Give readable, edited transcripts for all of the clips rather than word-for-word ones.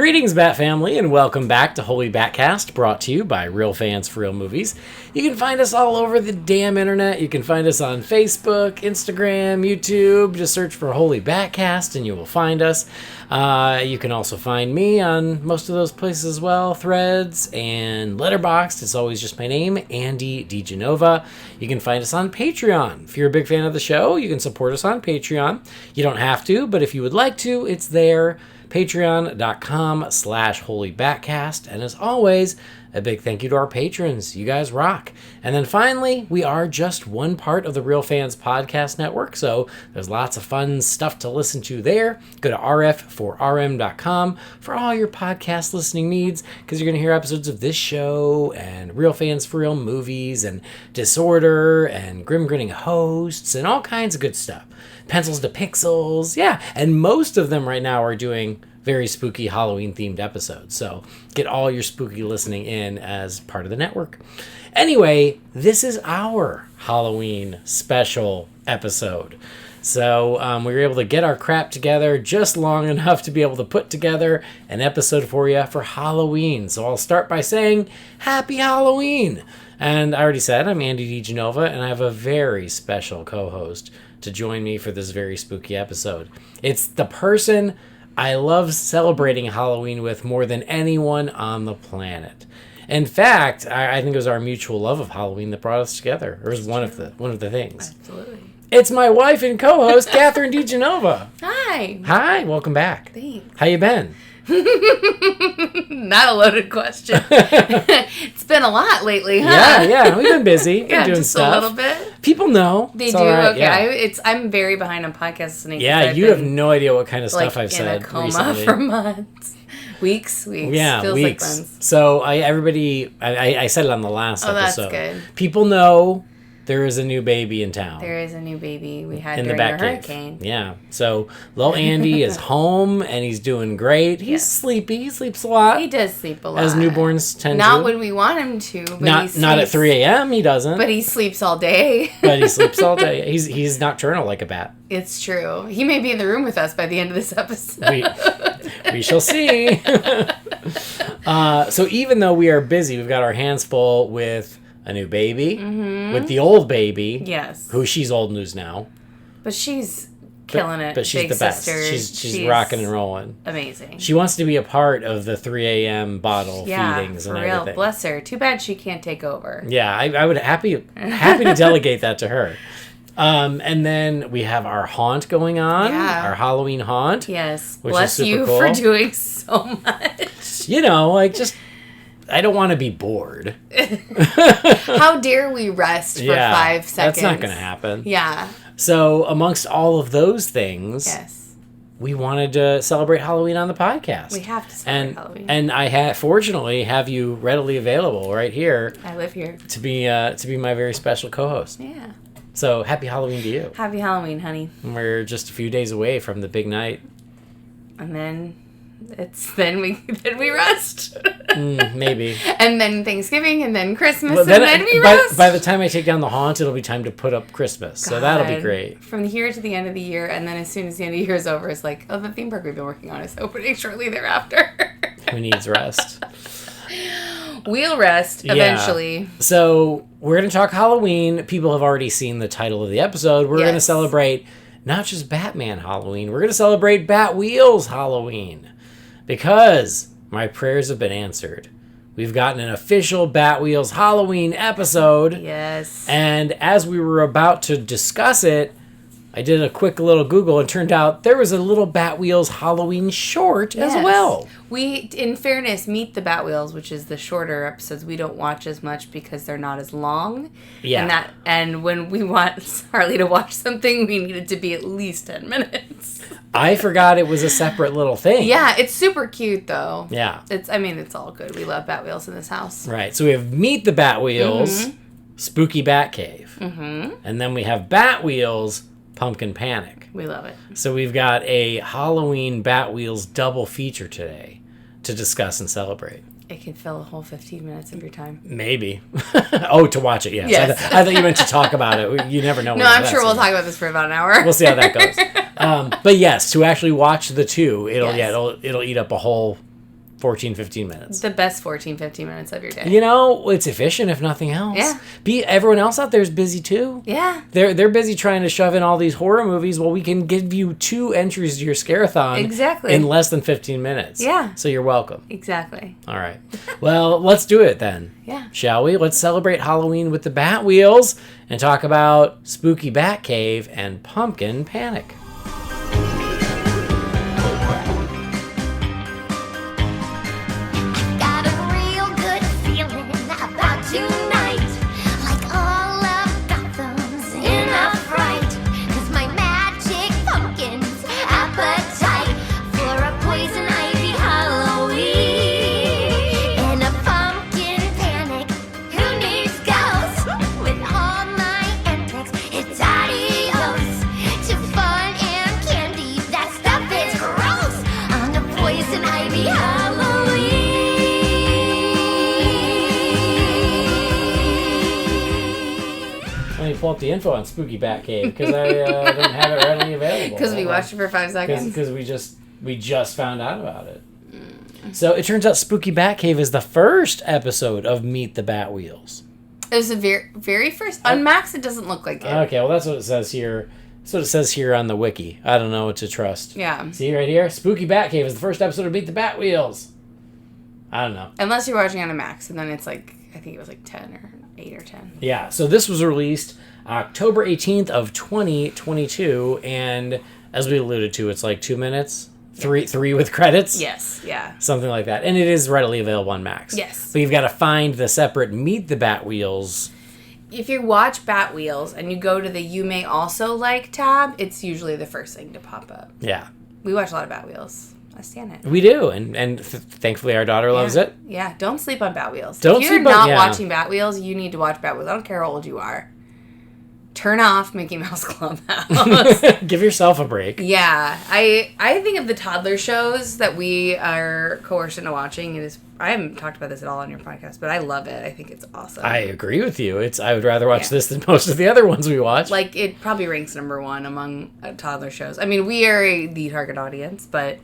Greetings, Bat Family, and welcome back to Holy BatCast, brought to you by Real Fans for Real Movies. You can find us all over the damn internet. You can find us on Facebook, Instagram, YouTube. Just search for Holy BatCast, and you will find us. You can also find me on most of those places as well, Threads and Letterboxd. It's always just my name, Andy DiGenova. You can find us on Patreon. If you're a big fan of the show, you can support us on Patreon. You don't have to, but if you would like to, it's there. Patreon.com/HolyBatCast. And as always, a big thank you to our patrons. You guys rock. And then finally, we are just one part of the Real Fans Podcast Network, so there's lots of fun stuff to listen to there. Go to rf4rm.com for all your podcast listening needs, because you're going to hear episodes of this show and Real Fans for Real Movies and Disorder and Grim Grinning Hosts and all kinds of good stuff. Pencils to Pixels, yeah. And most of them right now are doing very spooky Halloween-themed episodes. So get all your spooky listening in as part of the network. Anyway, this is our Halloween special episode. So we were able to get our crap together just long enough to be able to put together an episode for you for Halloween. So I'll start by saying Happy Halloween! And I already said I'm Andy DiGenova, and I have a very special co-host to join me for this very spooky episode. It's the person I love celebrating Halloween with more than anyone on the planet. In fact, I think it was our mutual love of Halloween that brought us together. Or was one of the things. Absolutely. It's my wife and co-host, Kathrynn DiGenova. Hi. Hi, welcome back. Thanks. How you been? Not a loaded question. It's been a lot lately, huh? Yeah, we've been busy. Been doing just stuff. a little bit. People know. They it's do. all right, Okay, yeah. I'm very behind on podcast listening. Yeah, you have no idea what kind of stuff I've said in a coma recently. for months, weeks. Yeah, feels weeks. like months. So I said it on the last episode. Oh, that's good. People know there is a new baby in town. There is a new baby we had in the during the Batcave. hurricane. Yeah. So little Andy is home and he's doing great. He's sleepy. He sleeps a lot. He does sleep a lot. As newborns tend to. Not when we want him to. But not at 3 a.m. He doesn't. But he sleeps all day. But he sleeps all day. He's nocturnal like a bat. It's true. He may be in the room with us by the end of this episode. We shall see. So even though we are busy, we've got our hands full with a new baby, with the old baby. Yes. Who she's old news now. But she's killing it. But she's Big the best. sister. She's rocking and rolling. Amazing. She wants to be a part of the 3 a.m. bottle feedings and everything. Real. Bless her. Too bad she can't take over. Yeah, I would happy to delegate that to her. And then we have our haunt going on, our Halloween haunt. Yes. Which Bless is super you cool. for doing so much. You know, I don't want to be bored. How dare we rest for 5 seconds? That's not going to happen. Yeah. So amongst all of those things, we wanted to celebrate Halloween on the podcast. We have to celebrate Halloween. And I fortunately have you readily available right here. I live here. To be my very special co-host. Yeah. So happy Halloween to you. Happy Halloween, honey. We're just a few days away from the big night. And then we rest. Maybe. And then Thanksgiving, and then Christmas, well, and then we rest. By the time I take down the haunt, it'll be time to put up Christmas. So that'll be great. From here to the end of the year, and then as soon as the end of the year is over, it's like, oh, the theme park we've been working on is opening shortly thereafter. Who needs rest? We'll rest eventually. So we're going to talk Halloween. People have already seen the title of the episode. We're going to celebrate not just Batman Halloween. We're going to celebrate Batwheels Halloween. Because my prayers have been answered. We've gotten an official Batwheels Halloween episode. Yes. And as we were about to discuss it, I did a quick little Google and turned out there was a little Batwheels Halloween short as well. We, in fairness, Meet the Batwheels, which is the shorter episodes, we don't watch as much because they're not as long. Yeah. And when we want Harley to watch something, we need it to be at least 10 minutes. I forgot it was a separate little thing. Yeah, it's super cute though. Yeah. It's all good. We love Batwheels in this house. Right. So we have Meet the Batwheels, Spooky Batcave. And then we have Batwheels, Pumpkin Panic. We love it. So we've got a Halloween Batwheels double feature today to discuss and celebrate. It could fill a whole 15 minutes of your time. Maybe. Oh, to watch it, yes. Yes. I thought you meant to talk about it. You never know. No, I'm sure we'll talk about this for about an hour. We'll see how that goes. But yes, to actually watch the two, it'll eat up a whole 14, 15 minutes. The best 14, 15 minutes of your day. You know, it's efficient if nothing else. Yeah. Everyone else out there is busy too. Yeah. They're busy trying to shove in all these horror movies. Well, we can give you 2 entries to your Scare-a-thon exactly in less than 15 minutes. Yeah. So you're welcome. Exactly. All right. Well, let's do it then. Yeah. Shall we? Let's celebrate Halloween with the Batwheels and talk about Spooky Batcave and Pumpkin Panic. Pull up the info on Spooky Batcave because I don't have it readily available. Because we watched it for 5 seconds. Because we just found out about it. So it turns out Spooky Batcave is the first episode of Meet the Batwheels. It was the very first. On Max, it doesn't look like it. Okay, well that's what it says here. That's what it says here on the wiki. I don't know what to trust. Yeah. See right here, Spooky Batcave is the first episode of Meet the Batwheels. I don't know. Unless you're watching on a Max, and then it's like I think it was like 10 or 8 or 10. Yeah. So this was released October 18th of 2022, and as we alluded to, it's like 2 minutes, three with credits. Yes, yeah. Something like that. And it is readily available on Max. Yes. But you've got to find the separate Meet the Batwheels. If you watch Batwheels and you go to the You May Also Like tab, it's usually the first thing to pop up. Yeah. We watch a lot of Batwheels. I stand it. We do, and thankfully our daughter loves it. Yeah, don't sleep on Batwheels. If you're not watching Batwheels, you need to watch Batwheels. I don't care how old you are. Turn off Mickey Mouse Clubhouse. Give yourself a break. Yeah. I think of the toddler shows that we are coerced into watching. I haven't talked about this at all on your podcast, but I love it. I think it's awesome. I agree with you. I would rather watch this than most of the other ones we watch. Like, it probably ranks number 1 among toddler shows. I mean, we are the target audience, but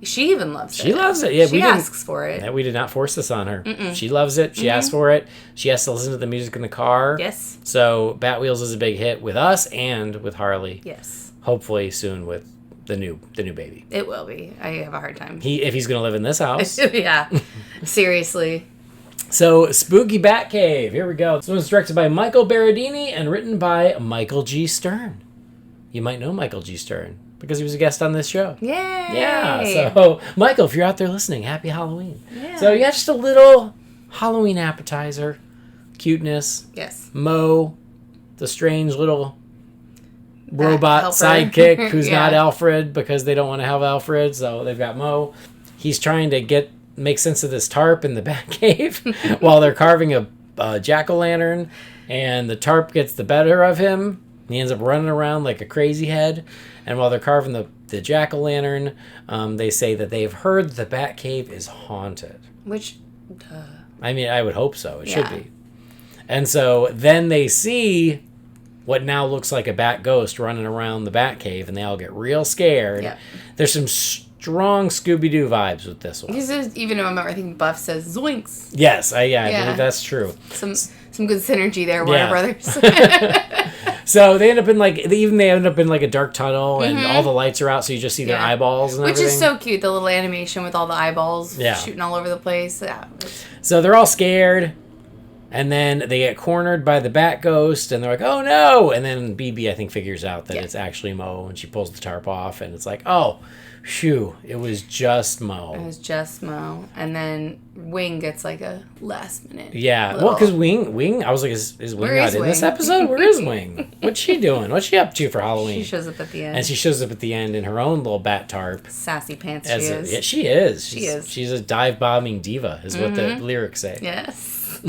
she even loves it. She loves it. Yeah, she asks for it. Yeah, we did not force this on her. Mm-mm. She loves it. She asks for it. She has to listen to the music in the car. Yes. So Batwheels is a big hit with us and with Harley. Yes. Hopefully soon with the new baby. It will be. I have a hard time. If he's going to live in this house. Yeah. Seriously. So, Spooky Batcave. Here we go. This one's directed by Michael Berardini and written by Michael G. Stern. You might know Michael G. Stern because he was a guest on this show. Yay! Yeah. So, Michael, if you're out there listening, happy Halloween. Yeah. So, yeah, just a little Halloween appetizer. Cuteness. Yes. Mo, the strange little robot sidekick who's not Alfred because they don't want to have Alfred. So, they've got Mo. He's trying to make sense of this tarp in the Batcave while they're carving a jack-o'-lantern, and the tarp gets the better of him. He ends up running around like a crazy head, and while they're carving the jack-o'-lantern, they say that they've heard the Batcave is haunted. Which, I mean, I would hope so. It should be. And so then they see what now looks like a bat ghost running around the Batcave, and they all get real scared. Yep. There's some strong Scooby-Doo vibes with this one. Because even though I think Buff says zoinks. Yes, I believe that's true. Some good synergy there, Warner Brothers. So they end up in like a dark tunnel, and all the lights are out, so you just see their eyeballs and everything. Which is so cute, the little animation with all the eyeballs shooting all over the place. Yeah. So they're all scared, and then they get cornered by the Bat Ghost, and they're like, "Oh no!" And then BB, I think, figures out that it's actually Mo, and she pulls the tarp off, and it's like, "Oh, shoo! It was just Mo." It was just Mo, and then Wing gets like a last minute. Yeah, well, because Wing, I was like, "Is Wing not in this episode? Where is Wing? What's she doing? What's she up to for Halloween?" She shows up at the end, and she shows up at the end in her own little bat tarp. Sassy pants. Yeah, she is. She's a dive bombing diva, is what the lyrics say. Yes.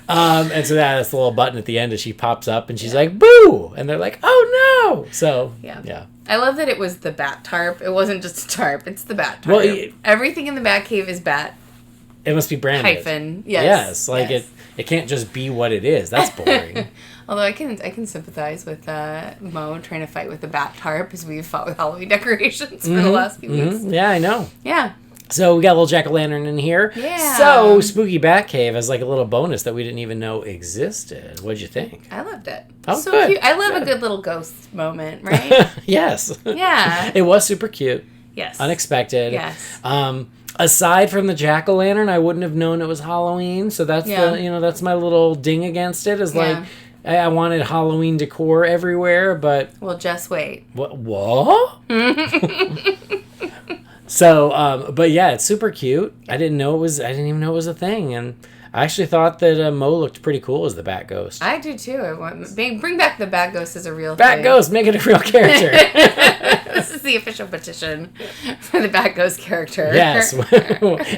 And so that's the little button at the end as she pops up and she's like, "Boo!" And they're like, "Oh no!" So yeah. I love that it was the bat tarp. It wasn't just a tarp. It's the bat tarp. Well, everything in the Batcave is bat. It must be branded. Hyphen. Yes. Yes. It can't just be what it is. That's boring. Although I can sympathize with Mo trying to fight with the bat tarp as we've fought with Halloween decorations for the last few weeks. Yeah, I know. Yeah. So we got a little jack-o'-lantern in here. Yeah. So Spooky Batcave as like a little bonus that we didn't even know existed. What'd you think? I loved it. Oh, so good. cute. I love a good little ghost moment, right? Yes. Yeah. It was super cute. Yes. Unexpected. Yes. Aside from the jack-o'-lantern, I wouldn't have known it was Halloween. So that's that's my little ding against it. Is like I wanted Halloween decor everywhere, but well, just wait. What? So, but yeah, it's super cute. I didn't even know it was a thing, and I actually thought that Mo looked pretty cool as the Bat Ghost. I do too. Bring back the Bat Ghost as a real Bat thing. Ghost, make it a real character. This is the official petition for the Bat Ghost character. Yes.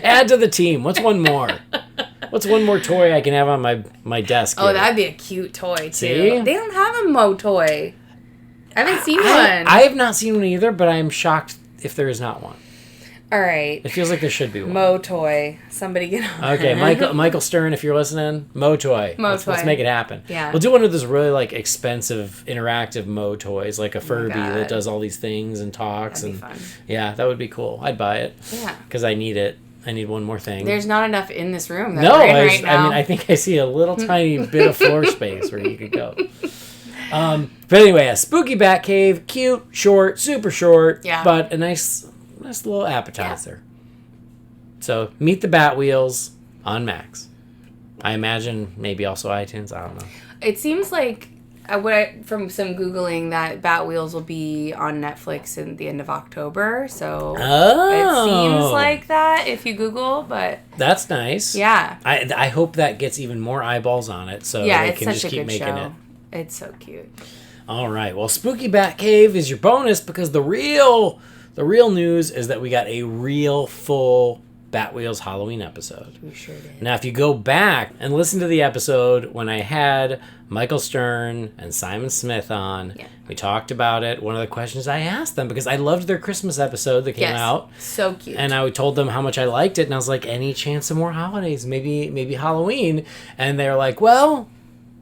Add to the team. What's one more? What's one more toy I can have on my desk? Oh, here? that'd be a cute toy too. See? They don't have a Mo toy. I haven't seen one. I have not seen one either, but I am shocked if there is not one. All right. It feels like there should be one. Mo toy. Somebody get on. Okay, Michael Stern, if you're listening, Mo toy. Let's make it happen. Yeah. We'll do one of those really like expensive interactive Mo toys, like a Furby God. that does all these things and talks. That'd and be fun. Yeah, that would be cool. I'd buy it. Yeah. Because I need it. I need one more thing. There's not enough in this room that No, we're in right now. I mean, I think I see a little tiny bit of floor space where you could go. But anyway, a spooky Batcave, cute, short, super short, but a nice little appetizer. So, Meet the Batwheels on Max. I imagine maybe also iTunes. I don't know. It seems like from some Googling that Batwheels will be on Netflix in the end of October. So it seems like that if you Google, but that's nice. Yeah. I hope that gets even more eyeballs on it so they can just keep making it. It's so cute. All right. Well, Spooky Batcave is your bonus because the real news is that we got a real full Batwheels Halloween episode. We sure did. Now, if you go back and listen to the episode when I had Michael Stern and Simon Smith on, we talked about it. One of the questions I asked them, because I loved their Christmas episode that came out. So cute. And I told them how much I liked it, and I was like, any chance of more holidays? Maybe Halloween? And they're like, well,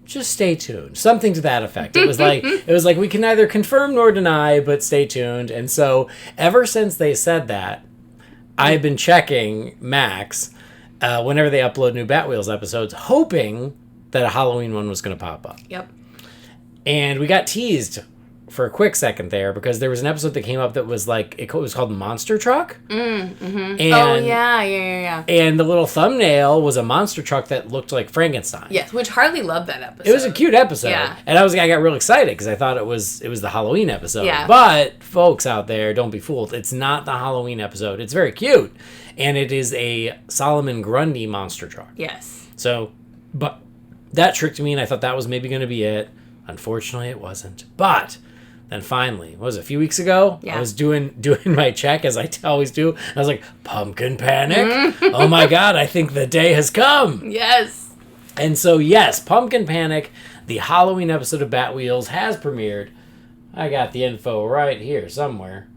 just stay tuned. Something to that effect. It was like we can neither confirm nor deny, but stay tuned. And so ever since they said that, I've been checking Max whenever they upload new Batwheels episodes, hoping that a Halloween one was going to pop up. Yep. And we got teased for a quick second there because there was an episode that came up that was like, it was called Monster Truck. Mm-hmm. And, yeah. And the little thumbnail was a monster truck that looked like Frankenstein. Yes, which Harley loved that episode. It was a cute episode. Yeah. And I got real excited because I thought it was the Halloween episode. Yeah. But folks out there, don't be fooled. It's not the Halloween episode. It's very cute. And it is a Solomon Grundy monster truck. Yes. So, but that tricked me and I thought that was maybe going to be it. Unfortunately, it wasn't. But then finally, what was it, a few weeks ago? Yeah. I was doing my check as I always do. I was like, pumpkin panic? Oh my God, I think the day has come. Yes. And so, yes, Pumpkin Panic, the Halloween episode of Batwheels has premiered. I got the info right here somewhere.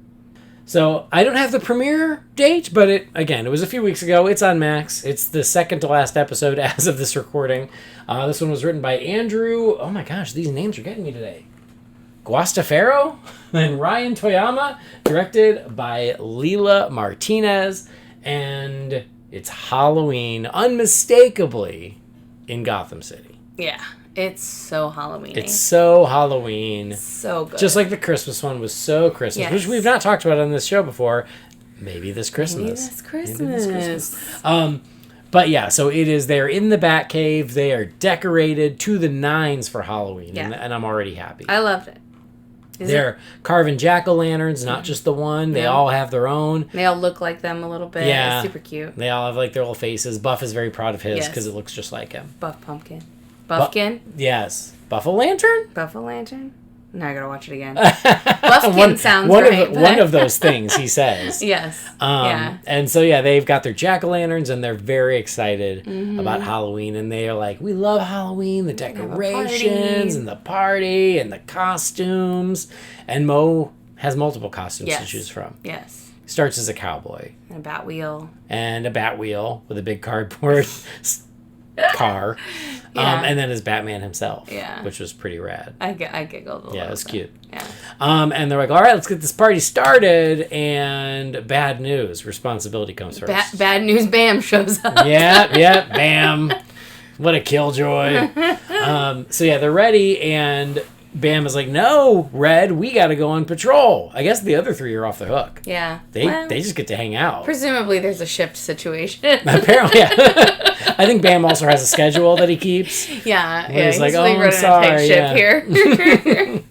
So, I don't have the premiere date, but it was a few weeks ago. It's on Max. It's the second to last episode as of this recording. This one was written by Andrew. Oh my gosh, these names are getting me today. Guastafaro and Ryan Toyama, directed by Leila Martinez, and it's Halloween, unmistakably, in Gotham City. Yeah, it's so Halloween. It's so Halloween. So good. Just like the Christmas one was so Christmas, which we've not talked about on this show before. Maybe this Christmas. But yeah, so it is. They're in the Batcave. They are decorated to the nines for Halloween, and I'm already happy. I loved it. They're carving jack-o'-lanterns, not just the one. They all have their own. They all look like them a little bit. Yeah. It's super cute. They all have like their little faces. Buff is very proud of his because it looks just like him. Buff Pumpkin. Buffkin? Yes. Buff-a-lantern? Buff-a-lantern? Now I gotta watch it again. Buffkin sounds right. One of those things, he says. Yes. And so, they've got their jack-o'-lanterns, and they're very excited about Halloween. And they are like, we love Halloween, the decorations, and the party, and the costumes. And Mo has multiple costumes to choose from. Yes. Starts as a cowboy. And a Batwheel. And a Batwheel with a big cardboard car. And then as Batman himself. Yeah. Which was pretty rad. I giggled a little. Yeah, it was cute. Yeah. And they're like, all right, let's get this party started. And bad news. Responsibility comes first. Bad news, Bam shows up. Yeah, Bam. What a killjoy. So yeah, they're ready, and Bam is like, no, Red, we got to go on patrol. I guess the other three are off the hook. Yeah. They just get to hang out. Presumably there's a shift situation. Apparently, yeah. I think Bam also has a schedule that he keeps. Yeah. He's like, really I'm sorry. Ship here.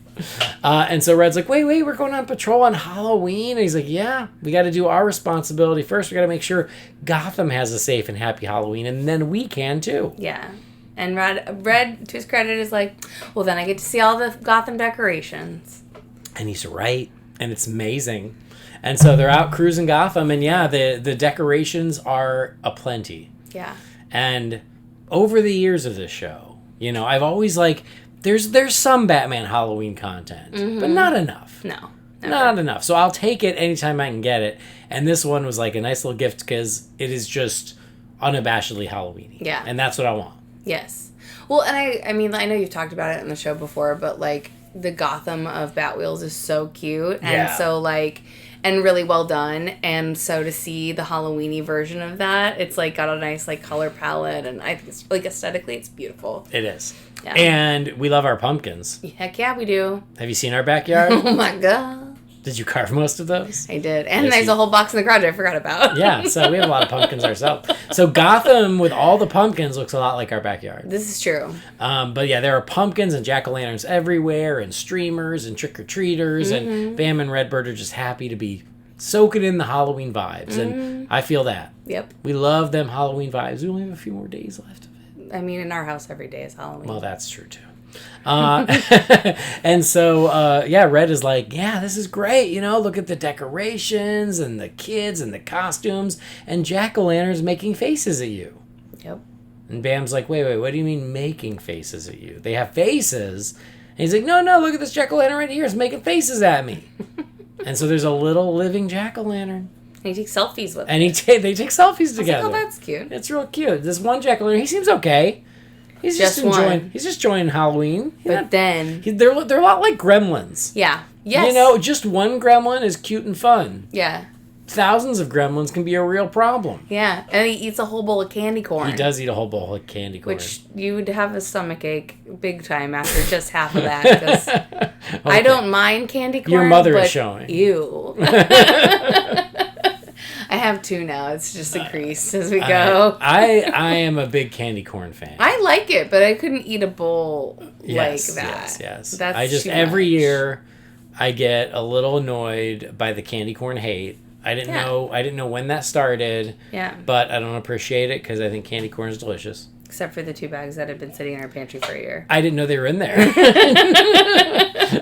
And so Red's like, wait, we're going on patrol on Halloween? And he's like, yeah, we got to do our responsibility first. We got to make sure Gotham has a safe and happy Halloween, and then we can too. Yeah. And Red, to his credit, is like, well, then I get to see all the Gotham decorations. And he's right. And it's amazing. And so they're out cruising Gotham, and yeah, the decorations are aplenty. Yeah. And over the years of this show, I've always there's some Batman Halloween content, but not enough. No. Never. Not enough. So I'll take it anytime I can get it. And this one was like a nice little gift because it is just unabashedly Halloween-y. Yeah. And that's what I want. Yes. Well, and I mean, I know you've talked about it in the show before, but the Gotham of Batwheels is so cute and so and really well done. And so to see the Halloween-y version of that, it's got a nice color palette, and I think it's aesthetically it's beautiful. It is. Yeah. And we love our pumpkins. Heck yeah, we do. Have you seen our backyard? Oh my god. Did you carve most of those? I did. And there's a whole box in the garage I forgot about. Yeah, so we have a lot of pumpkins ourselves. So Gotham, with all the pumpkins, looks a lot like our backyard. This is true. But yeah, there are pumpkins and jack-o'-lanterns everywhere, and streamers and trick-or-treaters, and Bam and Redbird are just happy to be soaking in the Halloween vibes, and I feel that. Yep. We love them Halloween vibes. We only have a few more days left of it. I mean, in our house, every day is Halloween. Well, that's true, too. And so, Red is like, yeah, this is great. Look at the decorations and the kids and the costumes, and jack-o'-lanterns making faces at you. Yep. And Bam's like, wait, what do you mean making faces at you? They have faces. And he's like, no, look at this jack-o'-lantern right here. It's making faces at me. And so there's a little living jack-o'-lantern. And he takes selfies with And it. they take selfies together. Oh, that's cute. It's real cute. This one jack-o'-lantern, he seems okay. He's just enjoying. One. He's just enjoying Halloween. They're a lot like gremlins. Yeah. Yes. Just one gremlin is cute and fun. Yeah. Thousands of gremlins can be a real problem. Yeah, and he eats a whole bowl of candy corn. He does eat a whole bowl of candy corn. Which you would have a stomach ache big time after just half of that. Because I don't mind candy corn. Your mother is showing. Ew. I have two now. It's just a crease as we go. I am a big candy corn fan. I like it, but I couldn't eat a bowl like that. Yes. That's I just too every much. year I get a little annoyed by the candy corn hate. I didn't know when that started. Yeah. But I don't appreciate it because I think candy corn is delicious. Except for the 2 bags that had been sitting in our pantry for a year. I didn't know they were in there.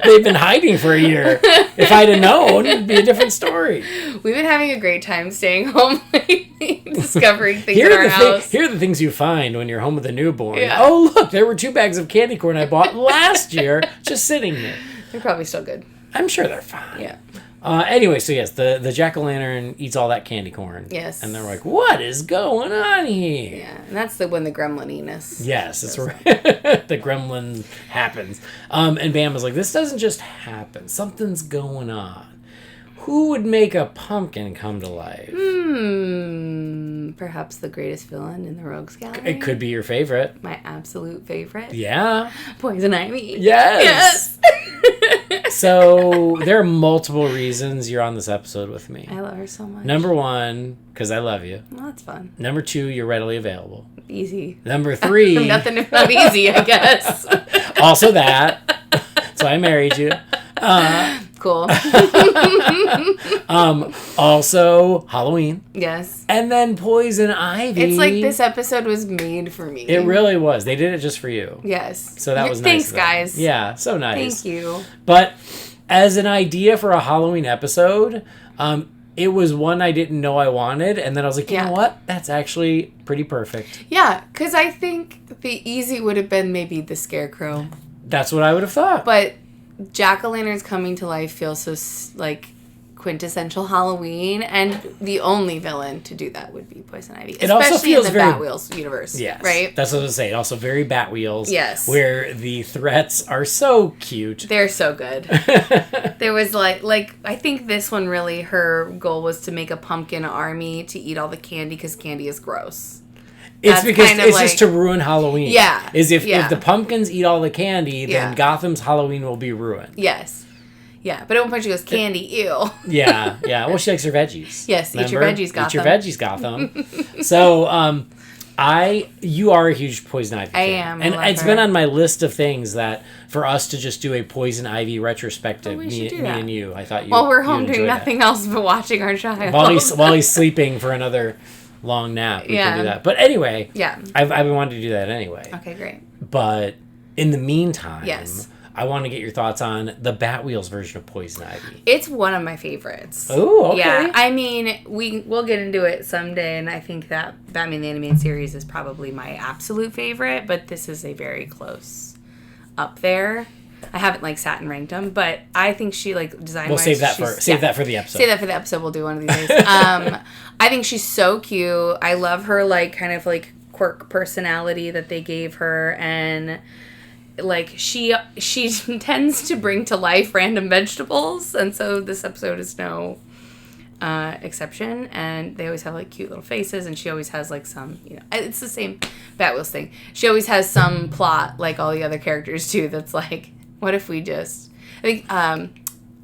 They've been hiding for a year. If I'd have known, it'd be a different story. We've been having a great time staying home lately, discovering things in our house. Here are the things you find when you're home with a newborn. Yeah. Oh, look, there were 2 bags of candy corn I bought last year just sitting here. They're probably still good. I'm sure they're fine. Yeah. Anyway, so yes, the jack-o'-lantern eats all that candy corn. Yes. And they're like, what is going on here? Yeah, and that's when the gremlininess. Yes, that's right. The gremlin happens. And Bam was like, this doesn't just happen. Something's going on. Who would make a pumpkin come to life? Perhaps the greatest villain in the Rogues Gallery. It could be your favorite. My absolute favorite. Yeah. Poison Ivy. Yes. So there are multiple reasons you're on this episode with me. I love her so much. Number 1, because I love you. Well, that's fun. Number 2, you're readily available. Easy. Number 3. Nothing if not easy, I guess. Also that. That's why I married you. Cool. Also Halloween. Yes. And then Poison Ivy. It's like this episode was made for me. It really was. They did it just for you. Yes. So that was nice. Thanks, guys. Yeah, so nice. Thank you. But as an idea for a Halloween episode, it was one I didn't know I wanted, and then I was like, you know what? That's actually pretty perfect. Yeah, because I think the easy would have been maybe the Scarecrow. That's what I would have thought. But jack-o'-lanterns coming to life feels so, quintessential Halloween, and the only villain to do that would be Poison Ivy. It also feels in the very Batwheels universe. Yes, right. That's what I was saying. Also, very Batwheels. Yes, where the threats are so cute. They're so good. There was like I think this one really, her goal was to make a pumpkin army to eat all the candy because candy is gross. It's because it's just to ruin Halloween. Yeah. If the pumpkins eat all the candy, then Gotham's Halloween will be ruined. Yes. Yeah, but at one point she goes, candy, ew. Yeah. Well, she likes her veggies. Yes, remember? Eat your veggies, Gotham. Eat your veggies, Gotham. So, you are a huge Poison Ivy fan. I am. And it's been on my list of things that for us to just do a Poison Ivy retrospective, me and you. I thought you While we're home doing nothing else but watching our child. While he's sleeping for another long nap, we can do that. But anyway, I've been wanting to do that anyway. Okay, great. But in the meantime, yes. I want to get your thoughts on the Batwheels version of Poison Ivy. It's one of my favorites. Oh, okay. Yeah, I mean, we'll get into it someday, and I think that Batman the Animated Series is probably my absolute favorite, but this is a very close up there. I haven't sat and ranked them, but I think she design. We'll save that for the episode. Save that for the episode. We'll do one of these days. I think she's so cute. I love her quirk personality that they gave her, and she tends to bring to life random vegetables, and so this episode is no exception. And they always have cute little faces, and she always has some, it's the same Batwheels thing. She always has some plot like all the other characters too. That's what if we just? I think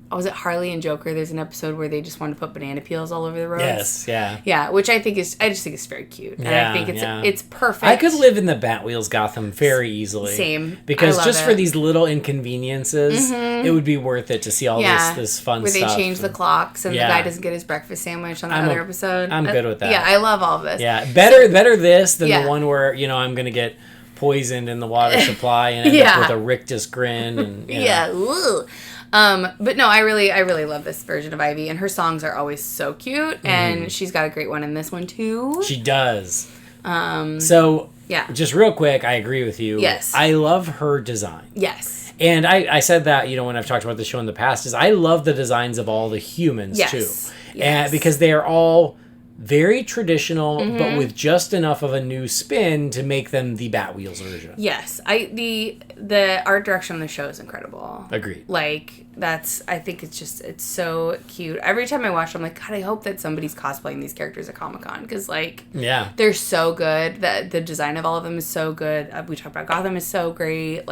was it Harley and Joker? There's an episode where they just want to put banana peels all over the roads. Yes, yeah. Yeah, which I just think it's very cute. And I think it's perfect. I could live in the Batwheels Gotham very easily. Same. Because just for these little inconveniences, it would be worth it to see all this fun stuff. Where they change the clocks and the guy doesn't get his breakfast sandwich on the other episode. I'm good with that. Yeah, I love all of this. Yeah, better this than the one where, I'm going to get poisoned in the water supply and end up with a rictus grin. And, Ugh. But no, I really love this version of Ivy, and her songs are always so cute, and she's got a great one in this one too. She does. Just real quick, I agree with you. Yes. I love her design. Yes. And I said that, when I've talked about the show in the past, is I love the designs of all the humans too. Yes. And because they are all very traditional, but with just enough of a new spin to make them the Batwheels version. Yes, the art direction on the show is incredible. Agreed. I think it's so cute. Every time I watch, I'm like, God, I hope that somebody's cosplaying these characters at Comic-Con, because they're so good. The design of all of them is so good. We talked about Gotham is so great.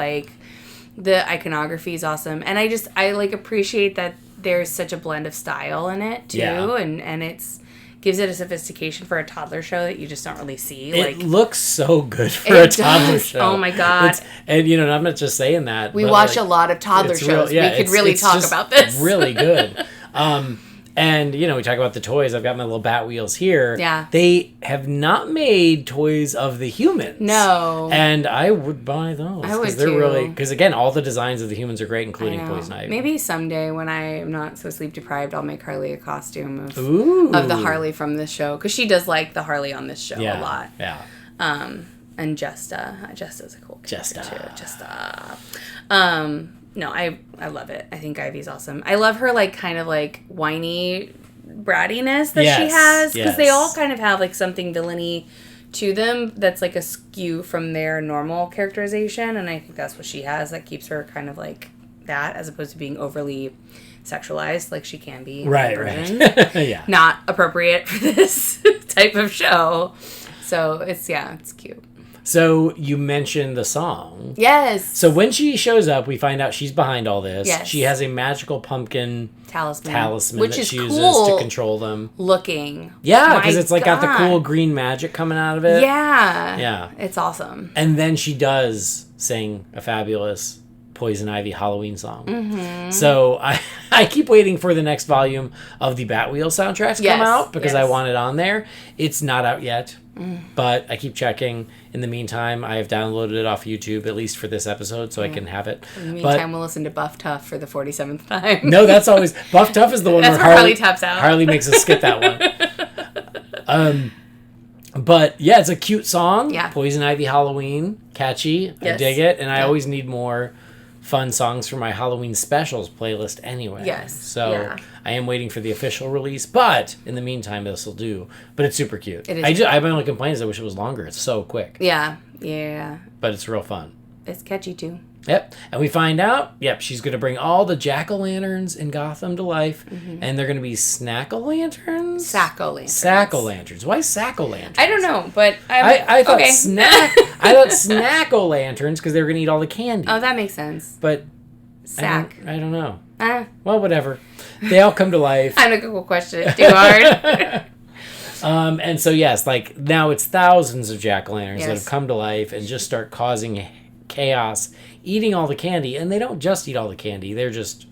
The iconography is awesome, and I appreciate that there's such a blend of style in it too, and it's. Gives it a sophistication for a toddler show that you just don't really see. It looks so good for a toddler show. Oh my God. I'm not just saying that. We watch a lot of toddler shows. We could really talk about this. Really good. And, we talk about the toys. I've got my little Batwheels here. Yeah. They have not made toys of the humans. No. And I would buy those. I would too. Because, again, all the designs of the humans are great, including Poison Ivy. Maybe someday when I am not so sleep deprived, I'll make Harley a costume of the Harley from this show. Because she does like the Harley on this show a lot. Yeah. And Jesta's a cool character too. No, I love it. I think Ivy's awesome. I love her whiny brattiness that she has, because they all kind of have something villainy to them that's a skew from their normal characterization, and I think that's what she has that keeps her kind of that, as opposed to being overly sexualized like she can be in version. Yeah. Not appropriate for this type of show. So it's cute. So you mentioned the song. Yes. So when she shows up, we find out she's behind all this. Yes. She has a magical pumpkin talisman which that is she uses cool to control them. Looking. Yeah, because it's got the cool green magic coming out of it. Yeah. Yeah. It's awesome. And then she does sing a fabulous Poison Ivy Halloween song. Mm-hmm. So I keep waiting for the next volume of the Batwheel soundtracks to come out, because I want it on there. It's not out yet. But I keep checking. In the meantime, I have downloaded it off YouTube, at least for this episode, so I can have it. In the meantime, we'll listen to Buff Tough for the 47th time. No, that's always... Buff Tough is the one where Harley taps out. Harley makes us skip that one. But, yeah, it's a cute song. Yeah. Poison Ivy Halloween. Catchy. I dig it. And I always need more fun songs for my Halloween specials playlist anyway. Yes. So I am waiting for the official release, but in the meantime, this will do. But it's super cute. It is. My only complaint is I wish it was longer. It's so quick. Yeah. Yeah. But it's real fun. It's catchy too. Yep. And we find out, she's going to bring all the jack-o'-lanterns in Gotham to life. Mm-hmm. And they're going to be snack-o'-lanterns? Sack-o'-lanterns. Sack-o'-lanterns. Why sack-o'-lanterns? I don't know, but I thought okay. I thought snack-o'-lanterns because they were going to eat all the candy. Oh, that makes sense. But sack. I don't know. Well, whatever. They all come to life. I'm not going to question it too hard. And so, yes, like now it's thousands of jack-o'-lanterns that have come to life and just start causing chaos, eating all the candy. And they don't just eat all the candy. They're just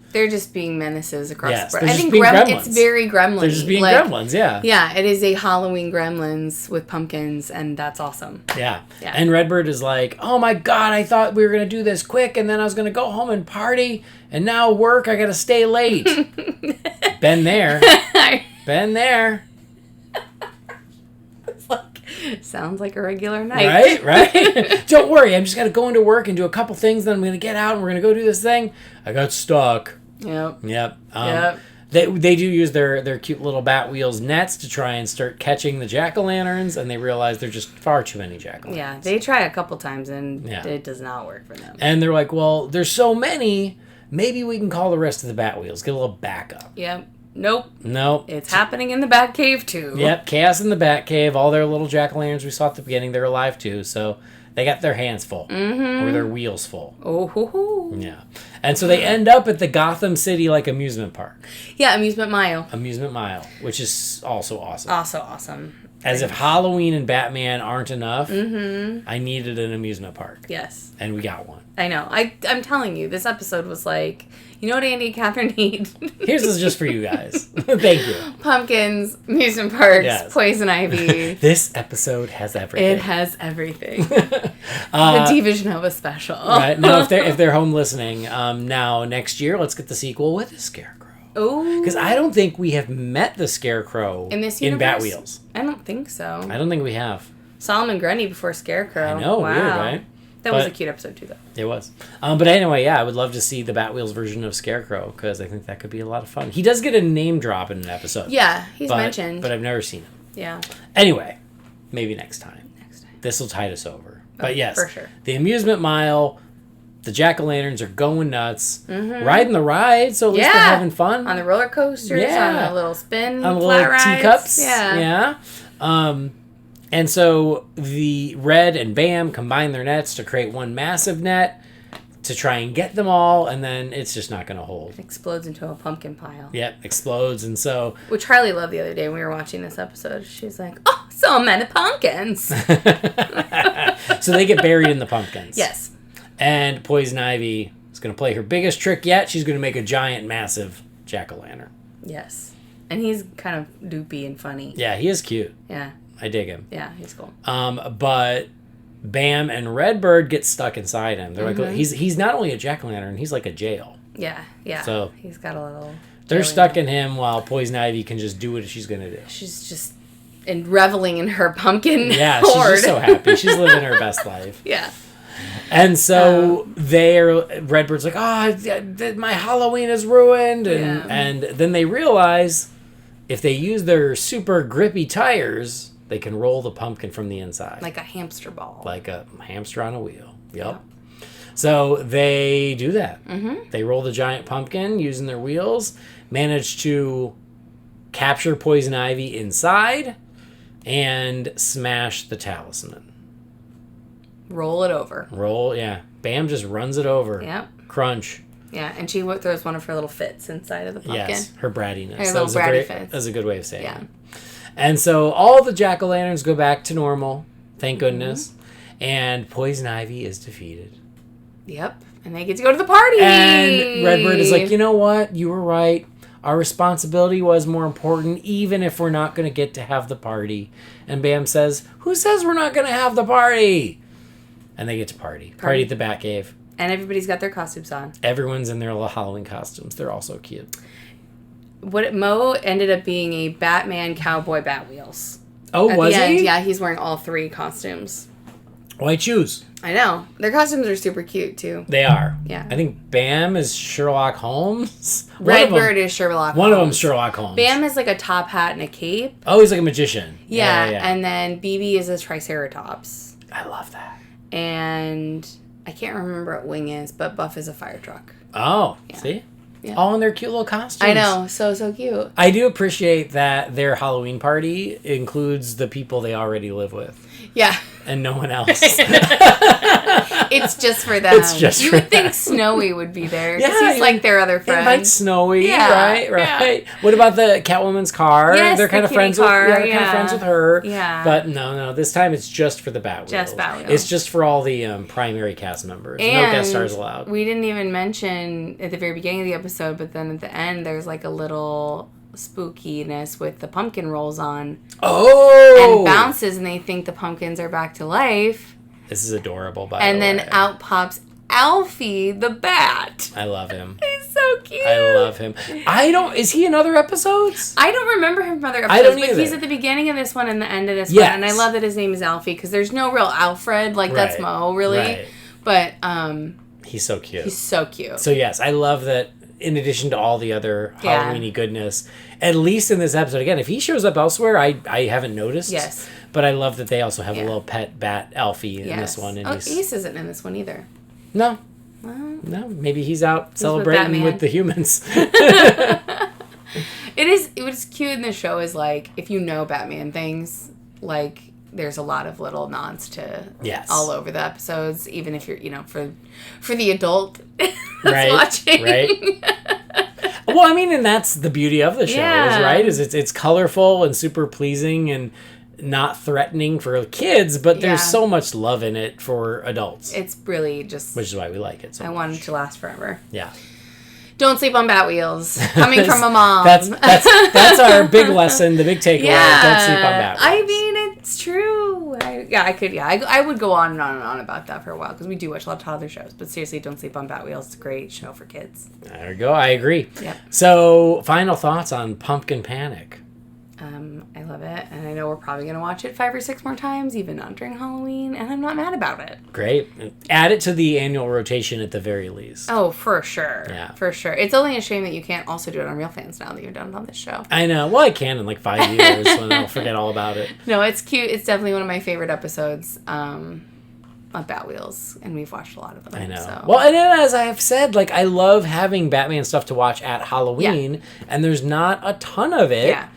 being menaces across the board. I think it's very gremlin-y. They're just being gremlins, yeah. Yeah, it is a Halloween Gremlins with pumpkins, and that's awesome. Yeah. And Redbird is like, oh my God, I thought we were going to do this quick, and then I was going to go home and party, and now work, I got to stay late. Been there. Been there. Sounds like a regular night. Right? Don't worry, I'm just going to go into work and do a couple things, then I'm going to get out and we're going to go do this thing. I got stuck. Yep. They do use their cute little Batwheels nets to try and start catching the jack-o'-lanterns, and they realize there's just far too many jack-o'-lanterns. Yeah, they try a couple times, and it does not work for them. And they're like, well, there's so many, maybe we can call the rest of the Batwheels, get a little backup. Yep. Nope. It's happening in the Batcave, too. Yep, chaos in the Batcave. All their little jack-o'-lanterns we saw at the beginning, they're alive, too. So they got their hands full. Mm-hmm. Or their wheels full. Oh, hoo, hoo. Yeah. And so they end up at the Gotham City, amusement park. Yeah, Amusement Mile. Amusement Mile, which is also awesome. Also awesome. As if Halloween and Batman aren't enough, I needed an amusement park. Yes. And we got one. I know. I'm telling you, this episode was like, you know what Andy and Kathryn need? Here's this just for you guys. Thank you. Pumpkins, amusement parks, poison ivy. This episode has everything. It has everything. The D-Vision of a special. Right. Now, if they're home listening, now next year, let's get the sequel with the Scarecrow. Oh. Because I don't think we have met the Scarecrow in this universe? in Batwheels. I don't think so. I don't think we have. Solomon Grundy before Scarecrow. I know, wow. Weird, right? That was a cute episode too, though. It was. But anyway, I would love to see the Batwheels version of Scarecrow, because I think that could be a lot of fun. He does get a name drop in an episode. Yeah, he's mentioned. But I've never seen him. Yeah. Anyway, maybe next time. This will tide us over. But yes, for sure. The amusement mile, the jack-o'-lanterns are going nuts. Mm-hmm. Riding the ride, so at least they're having fun. On the roller coasters, on the little spin, on the little rides. teacups. Yeah. And so the Red and Bam combine their nets to create one massive net to try and get them all, and then it's just not going to hold. It explodes into a pumpkin pile. Yep, explodes, and so... Which Harley loved the other day when we were watching this episode. She was like, oh, so many pumpkins. So they get buried in the pumpkins. Yes. And Poison Ivy is going to play her biggest trick yet. She's going to make a giant, massive jack-o'-lantern. Yes. And he's kind of doopy and funny. Yeah, he is cute. Yeah. I dig him. Yeah, he's cool. But Bam and Redbird get stuck inside him. They're like, he's not only a jack-o'-lantern, he's like a jail. Yeah. So he's got a little... They're stuck in him while Poison Ivy can just do what she's going to do. She's just reveling in her pumpkin Yeah, horde. She's just so happy. She's living her best life. Yeah. And so Redbird's like, my Halloween is ruined. And then they realize if they use their super grippy tires, they can roll the pumpkin from the inside. Like a hamster ball. Like a hamster on a wheel. Yep. So they do that. Mm-hmm. They roll the giant pumpkin using their wheels, manage to capture Poison Ivy inside, and smash the talisman. Roll it over. Bam just runs it over. Yep. Crunch. Yeah, and she throws one of her little fits inside of the pumpkin. Yes, her brattiness. Her little bratty fits. That's a good way of saying it. And so all the jack-o'-lanterns go back to normal, thank goodness, and Poison Ivy is defeated. Yep, and they get to go to the party. And Redbird is like, you know what? You were right. Our responsibility was more important, even if we're not going to get to have the party. And Bam says, who says we're not going to have the party? And they get to party at the Batcave. And everybody's got their costumes on. Everyone's in their little Halloween costumes. They're all so cute. Mo ended up being a Batman cowboy Batwheels. Oh, was he? Yeah, he's wearing all three costumes. Why choose? I know. Their costumes are super cute, too. They are. Yeah. I think Bam is Sherlock Holmes. Redbird is Sherlock Holmes. One of them's Sherlock Holmes. Bam is like a top hat and a cape. Oh, he's like a magician. Yeah. And then BB is a Triceratops. I love that. And I can't remember what Wing is, but Buff is a fire truck. Oh, see? Yeah. All in their cute little costumes. I know. So cute. I do appreciate that their Halloween party includes the people they already live with. Yeah. And no one else. It's just for them. It's just you for would think them. Snowy would be there. Yeah. He's like their other friend. Invite Snowy, yeah, right? Yeah. What about the Catwoman's car? Yes, they're kind of friends with kind of friends with her. Yeah. But no, this time it's just for the Batwheels. Just Batwheels. It's just for all the primary cast members. And no guest stars allowed. We didn't even mention at the very beginning of the episode, but then at the end there's like a little spookiness with the pumpkin rolls on. Oh! And bounces, and they think the pumpkins are back to life. This is adorable, by the way. And then out pops Alfie the Bat. I love him. He's so cute. I love him. Is he in other episodes? I don't remember him from other episodes. I don't either. But he's at the beginning of this one and the end of this one. And I love that his name is Alfie, because there's no real Alfred. Like, that's Mo, really. Right. But, he's so cute. He's so cute. So, yes, I love that in addition to all the other Halloween-y goodness, at least in this episode, again, if he shows up elsewhere, I haven't noticed. Yes. But I love that they also have a little pet bat, Alfie, in this one. And Ace isn't in this one either. No. Well, No, maybe he's out celebrating with the humans. What's cute in the show is, like, if you know Batman things, like, there's a lot of little nods to all over the episodes, even if you're, for the adult that's watching. Right. Well, I mean, and that's the beauty of the show, is it's colorful and super pleasing and not threatening for kids, but there's so much love in it for adults. It's really just... Which is why we like it so much. I want it to last forever. Yeah. Don't sleep on Batwheels. Coming from a mom. That's our big lesson, the big takeaway. Yeah. Don't sleep on Batwheels. I mean, it's true. I would go on and on and on about that for a while, because we do watch a lot of other shows. But seriously, Don't Sleep on Batwheels. It's a great show for kids. There we go. I agree. Yep. So, final thoughts on Pumpkin Panic. I love it, and I know we're probably going to watch it 5 or 6 more times, even not during Halloween, and I'm not mad about it. Great. Add it to the annual rotation at the very least. Oh, for sure. Yeah. For sure. It's only a shame that you can't also do it on Real Fans now that you've done it on this show. I know. Well, I can in like 5 years when I'll forget all about it. No, it's cute. It's definitely one of my favorite episodes of Batwheels, and we've watched a lot of them. I know. So. Well, and then, as I have said, like, I love having Batman stuff to watch at Halloween, and there's not a ton of it. Yeah.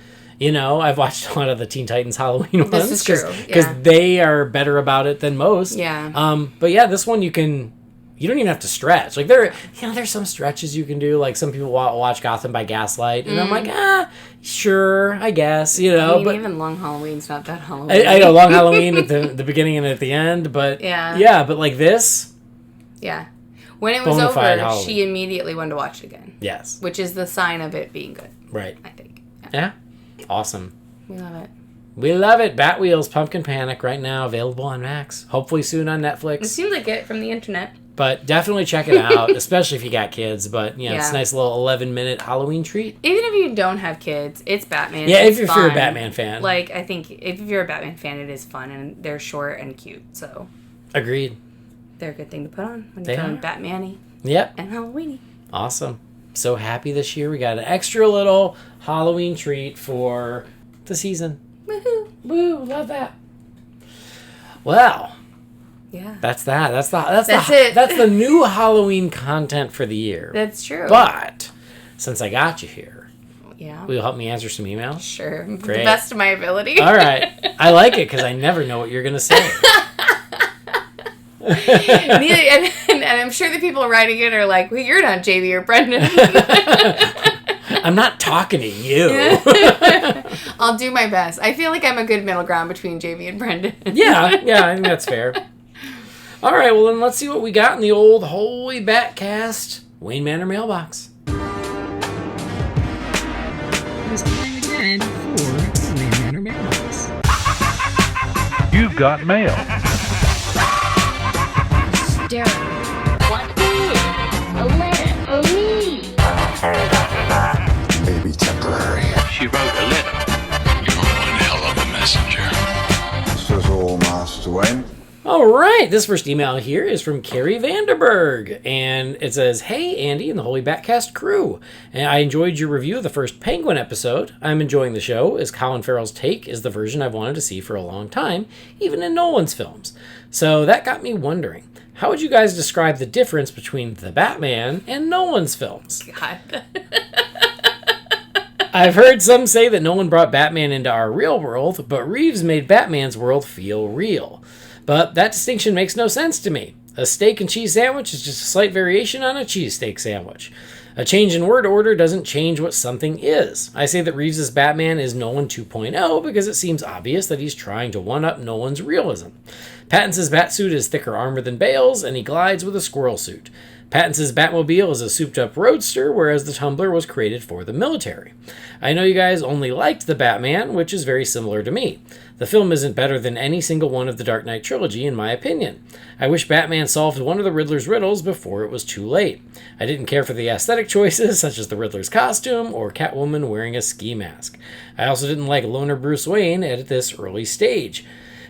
I've watched a lot of the Teen Titans Halloween ones. This is true. Because they are better about it than most. Yeah. But yeah, this one you don't even have to stretch. Like, there's some stretches you can do. Like, some people watch Gotham by Gaslight, and I'm like, sure, I guess, but even Long Halloween's not that Halloween. I know, Long Halloween at the beginning and at the end, but but like this. Yeah. When it was over, she immediately wanted to watch it again. Yes. Which is the sign of it being good. Right. I think. Yeah. Awesome. We love it. We love it. Batwheels Pumpkin Panic right now available on Max. Hopefully soon on Netflix. It seems like it from the internet. But definitely check it out, especially if you got kids. But it's a nice little 11-minute Halloween treat. Even if you don't have kids, it's Batman. Yeah, if you're a Batman fan. Like, I think if you're a Batman fan, it is fun, and they're short and cute. So agreed. They're a good thing to put on when you're feeling Batman-y. Yep. And Halloween-y. Awesome. So happy this year. We got an extra little Halloween treat for the season. Woohoo. Woo, love that. Well, yeah. That's that. That's it. That's the new Halloween content for the year. That's true. But since I got you here, will you help me answer some emails? Sure. Great. The best of my ability. All right. I like it because I never know what you're going to say. and I'm sure the people writing it are like, well, you're not Jamie or Brendan. I'm not talking to you. I'll do my best. I feel like I'm a good middle ground between Jamie and Brendan. Yeah, I think that's fair. All right, well, then let's see what we got in the old Holy BatCast Wayne Manor Mailbox. It's time again for Wayne Manor Mailbox. You've got mail. What is a letter for me? Maybe temporary. She wrote a letter. You're one hell of a messenger. This is all, Master Wayne. All right, this first email here is from Carrie Vanderberg, and it says, "Hey, Andy and the Holy BatCast crew. And I enjoyed your review of the first Penguin episode. I'm enjoying the show, as Colin Farrell's take is the version I've wanted to see for a long time, even in Nolan's films. So that got me wondering, how would you guys describe the difference between the Batman and Nolan's films?" God. I've heard some say that Nolan brought Batman into our real world, but Reeves made Batman's world feel real. But that distinction makes no sense to me. A steak and cheese sandwich is just a slight variation on a cheesesteak sandwich. A change in word order doesn't change what something is. I say that Reeves' Batman is Nolan 2.0 because it seems obvious that he's trying to one-up Nolan's realism. Pattinson's Batsuit is thicker armor than Bale's, and he glides with a squirrel suit. Pattinson's Batmobile is a souped-up roadster, whereas the Tumbler was created for the military. I know you guys only liked the Batman, which is very similar to me. The film isn't better than any single one of the Dark Knight trilogy, in my opinion. I wish Batman solved one of the Riddler's riddles before it was too late. I didn't care for the aesthetic choices, such as the Riddler's costume or Catwoman wearing a ski mask. I also didn't like loner Bruce Wayne at this early stage.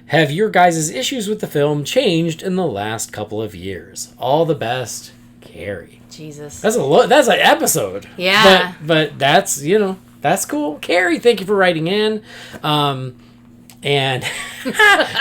Have your guys' issues with the film changed in the last couple of years? All the best, Carrie. Jesus. That's an episode. Yeah. But that's, that's cool. Carrie, thank you for writing in. And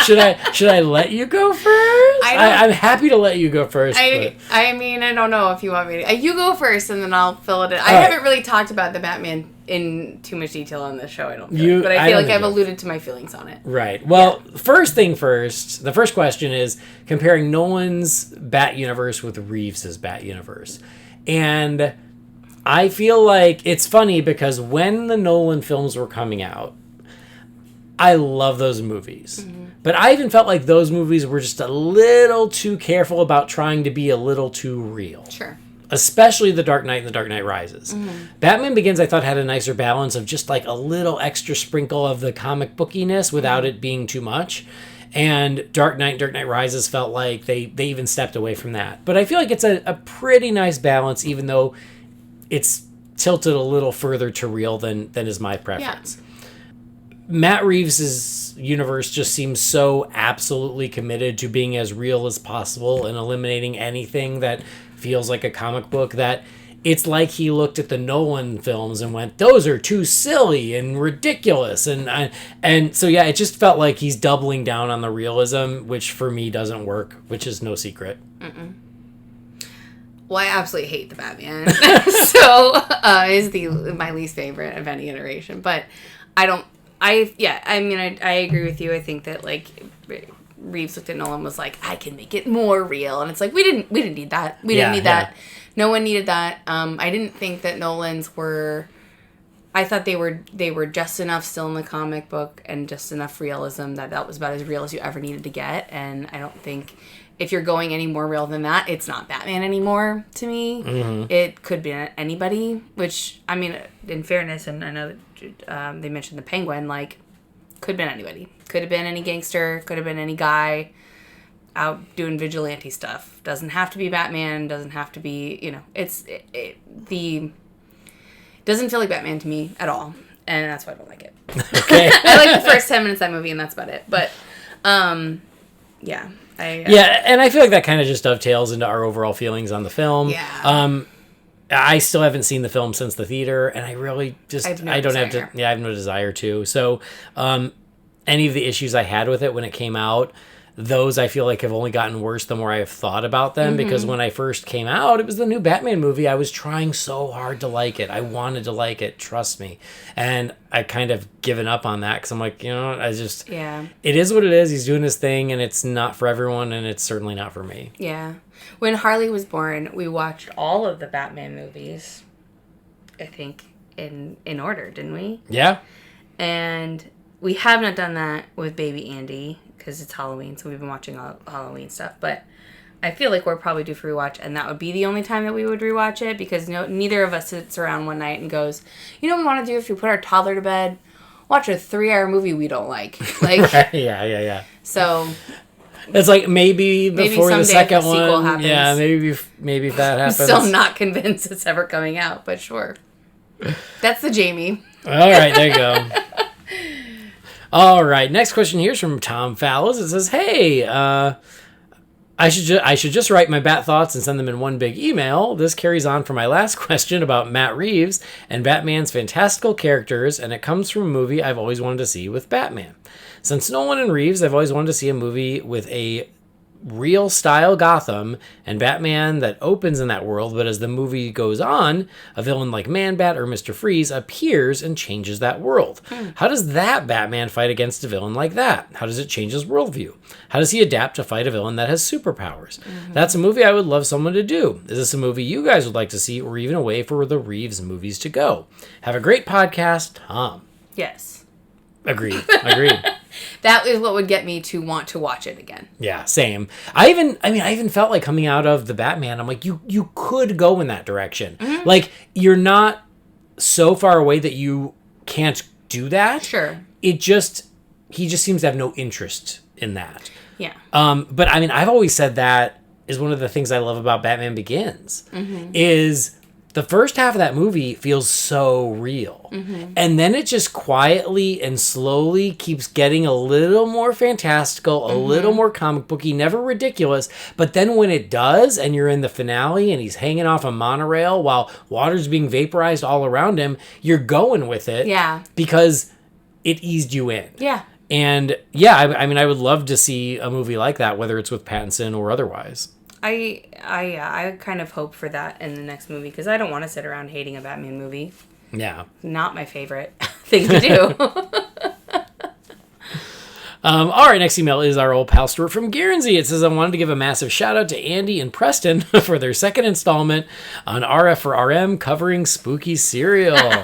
should I let you go first? I'm happy to let you go first. I mean, I don't know if you want me to. You go first, and then I'll fill it in. I haven't really talked about the Batman in too much detail on this show, I don't feel. But I feel like I've alluded to my feelings on it. Right. Well, first thing first, the first question is comparing Nolan's Bat Universe with Reeves' Bat Universe. And I feel like it's funny because when the Nolan films were coming out, I love those movies. Mm-hmm. But I even felt like those movies were just a little too careful about trying to be a little too real. Sure. Especially The Dark Knight and The Dark Knight Rises. Mm-hmm. Batman Begins, I thought, had a nicer balance of just like a little extra sprinkle of the comic bookiness without it being too much. And Dark Knight Rises felt like they even stepped away from that. But I feel like it's a pretty nice balance, even though it's tilted a little further to real than is my preference. Yeah. Matt Reeves' universe just seems so absolutely committed to being as real as possible and eliminating anything that feels like a comic book, that it's like he looked at the Nolan films and went, those are too silly and ridiculous. And so, yeah, it just felt like he's doubling down on the realism, which for me doesn't work, which is no secret. Mm-mm. Well, I absolutely hate the Batman. So is my least favorite of any iteration. But I agree with you. I think that Reeves looked at Nolan and was like, I can make it more real, and it's like we didn't need that. We didn't need that. No one needed that. I didn't think that Nolan's were. I thought they were just enough still in the comic book and just enough realism that was about as real as you ever needed to get. And I don't think if you're going any more real than that, it's not Batman anymore to me. Mm-hmm. It could be anybody. Which, I mean, in fairness, and I know that. They mentioned the Penguin, could have been anybody. Could have been any gangster, could have been any guy out doing vigilante stuff. Doesn't have to be Batman, doesn't have to be, doesn't feel like Batman to me at all. And that's why I don't like it. Okay. I like the first 10 minutes of that movie and that's about it. But, yeah. And I feel like that kind of just dovetails into our overall feelings on the film. Yeah. I still haven't seen the film since the theater, and I really just, I have no desire to. So, any of the issues I had with it when it came out, those I feel like have only gotten worse the more I have thought about them, because when I first came out, it was the new Batman movie. I was trying so hard to like it. I wanted to like it, trust me. And I kind of given up on that, because I'm like, it is what it is. He's doing his thing, and it's not for everyone, and it's certainly not for me. Yeah. When Harley was born, we watched all of the Batman movies, I think, in order, didn't we? Yeah. And we have not done that with baby Andy, because it's Halloween, so we've been watching all Halloween stuff. But I feel like we're probably due for rewatch, and that would be the only time that we would rewatch it, because neither of us sits around one night and goes, you know what we want to do if we put our toddler to bed? Watch a 3-hour movie we don't like. Right. Yeah. So... It's like maybe before the second one. Happens. Yeah, maybe if that happens. I'm still not convinced it's ever coming out, but sure. That's the Jamie. All right, there you go. All right, next question here is from Tom Fallows. It says, hey, I should just write my Bat thoughts and send them in one big email. This carries on from my last question about Matt Reeves and Batman's fantastical characters, and it comes from a movie I've always wanted to see with Batman. Since Nolan and Reeves, I've always wanted to see a movie with a real style Gotham and Batman that opens in that world, but as the movie goes on, a villain like Man-Bat or Mr. Freeze appears and changes that world. How does that Batman fight against a villain like that? How does it change his worldview? How does he adapt to fight a villain that has superpowers? That's a movie I would love someone to do. Is this a movie you guys would like to see, or even a way for the Reeves movies to go? Have a great podcast, Tom. Yes. Agreed. That is what would get me to want to watch it again. Yeah, same. I even felt like coming out of the Batman, I'm like, you could go in that direction. Like, you're not so far away that you can't do that. Sure. He just seems to have no interest in that. Yeah. But I mean, I've always said that is one of the things I love about Batman Begins is the first half of that movie feels so real. And then it just quietly and slowly keeps getting a little more fantastical, a little more comic booky, never ridiculous. But then when it does, and you're in the finale and he's hanging off a monorail while water's being vaporized all around him, you're going with it. Yeah. Because it eased you in. Yeah. And yeah, I mean, I would love to see a movie like that, whether it's with Pattinson or otherwise. I kind of hope for that in the next movie because I don't want to sit around hating a Batman movie. Yeah. Not my favorite thing to do. All right, next email is our old pal Stuart from Guernsey. It says, I wanted to give a massive shout out to Andy and Preston for their second installment on RF for RM covering spooky cereal.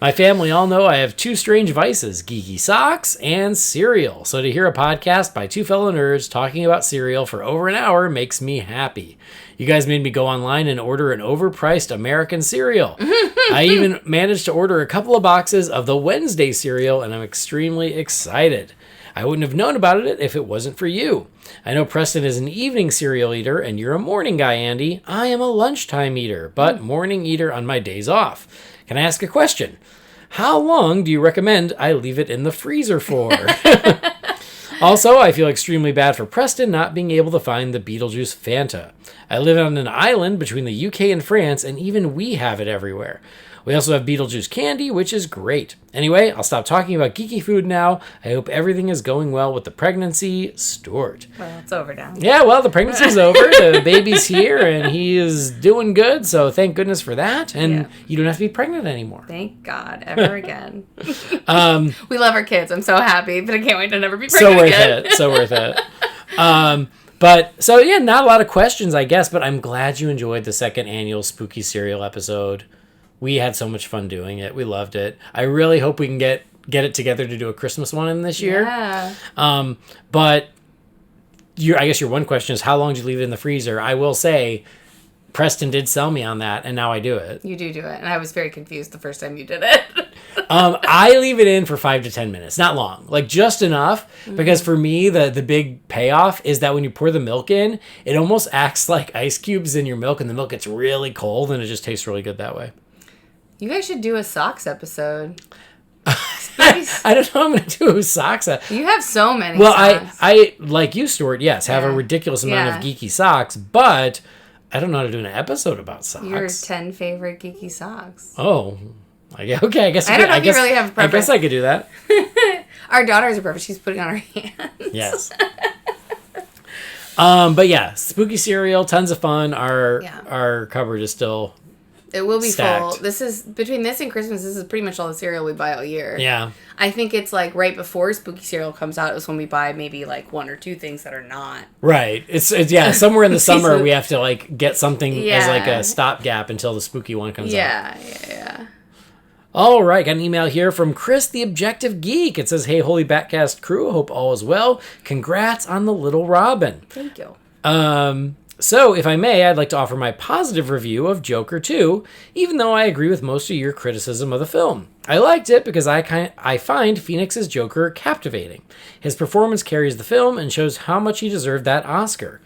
My family all know I have two strange vices, geeky socks and cereal. So to hear a podcast by two fellow nerds talking about cereal for over an hour makes me happy. You guys made me go online and order an overpriced American cereal. I even managed to order a couple of boxes of the Wednesday cereal, and I'm extremely excited. I wouldn't have known about it if it wasn't for you. I know Preston is an evening cereal eater, and you're a morning guy, Andy. I am a lunchtime eater, but morning eater on my days off. Can I ask a question? How long do you recommend I leave it in the freezer for? Also, I feel extremely bad for Preston not being able to find the Beetlejuice Fanta. I live on an island between the UK and France, and even we have it everywhere. We also have Beetlejuice candy, which is great. Anyway, I'll stop talking about geeky food now. I hope everything is going well with the pregnancy, Stuart. Well, it's over now. Yeah, well, the pregnancy's over. The baby's here, and he is doing good, so thank goodness for that. And you don't have to be pregnant anymore. Thank God, ever again. We love our kids. I'm so happy, but I can't wait to never be pregnant again. So worth it. But, so yeah, not a lot of questions, I guess, but I'm glad you enjoyed the second annual Spooky Cereal episode. We had so much fun doing it. We loved it. I really hope we can get it together to do a Christmas one in this year. Yeah. But I guess your one question is, how long do you leave it in the freezer? I will say, Preston did sell me on that, and now I do it. You do it, and I was very confused the first time you did it. I leave it in for 5 to 10 minutes. Not long. Like, just enough. Because for me, the big payoff is that when you pour the milk in, it almost acts like ice cubes in your milk, and the milk gets really cold, and it just tastes really good that way. You guys should do a socks episode. I don't know. I'm going to do socks. You have so many. Well, socks. I like you, Stuart. Yes, have a ridiculous amount of geeky socks, but I don't know how to do an episode about socks. Your 10 favorite geeky socks. Oh, okay. I guess I don't know if you really have a preference. I guess I could do that. Our daughters are perfect. She's putting on her hands. Yes. But yeah, spooky cereal, tons of fun. Our cupboard is still. It will be stacked. full. This is between this and Christmas. This is pretty much all the cereal we buy all year. Yeah. I think it's like right before spooky cereal comes out is when we buy maybe like one or two things that are not. Right. It's somewhere in the summer we have to like get something as like a stopgap until the spooky one comes out. Yeah. All right, got an email here from Chris, the Objective Geek. It says, "Hey, Holy BatCast crew, hope all is well. Congrats on the little Robin." Thank you. So, if I may, I'd like to offer my positive review of Joker 2, even though I agree with most of your criticism of the film. I liked it because I find Phoenix's Joker captivating. His performance carries the film and shows how much he deserved that Oscar.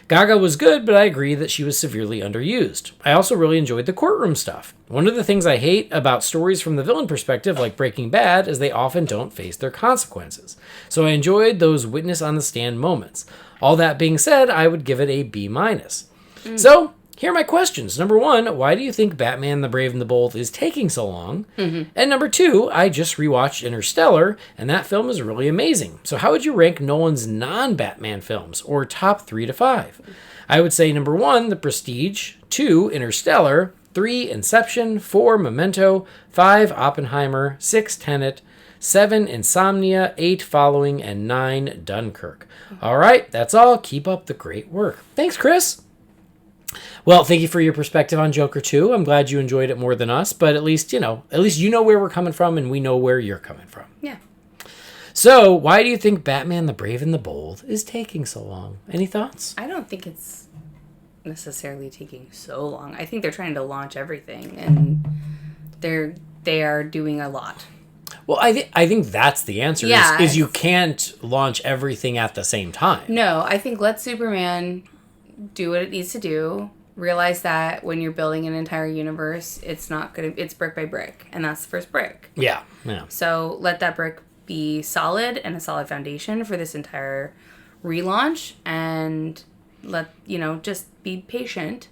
Gaga was good, but I agree that she was severely underused. I also really enjoyed the courtroom stuff. One of the things I hate about stories from the villain perspective, like Breaking Bad, is they often don't face their consequences. So I enjoyed those witness on the stand moments. All that being said, I would give it a B-. So, here are my questions. Number 1, why do you think Batman the Brave and the Bold is taking so long? And number 2, I just rewatched Interstellar, and that film is really amazing. So how would you rank Nolan's non-Batman films, or top 3 to 5? I would say number 1, The Prestige, 2, Interstellar, 3, Inception, 4, Memento, 5, Oppenheimer, 6, Tenet, 7, Insomnia, 8, Following, and 9, Dunkirk. All right, that's all. Keep up the great work. Thanks, Chris. Well, thank you for your perspective on Joker 2. I'm glad you enjoyed it more than us, but at least you know where we're coming from, and we know where you're coming from. Yeah. So, why do you think Batman the Brave and the Bold is taking so long? Any thoughts? I don't think it's necessarily taking so long. I think they're trying to launch everything, and they are doing a lot. Well, I think that's the answer. Yeah, is you can't launch everything at the same time. No, I think let Superman do what it needs to do. Realize that when you're building an entire universe, it's brick by brick, and that's the first brick. Yeah. So let that brick be solid and a solid foundation for this entire relaunch, and just be patient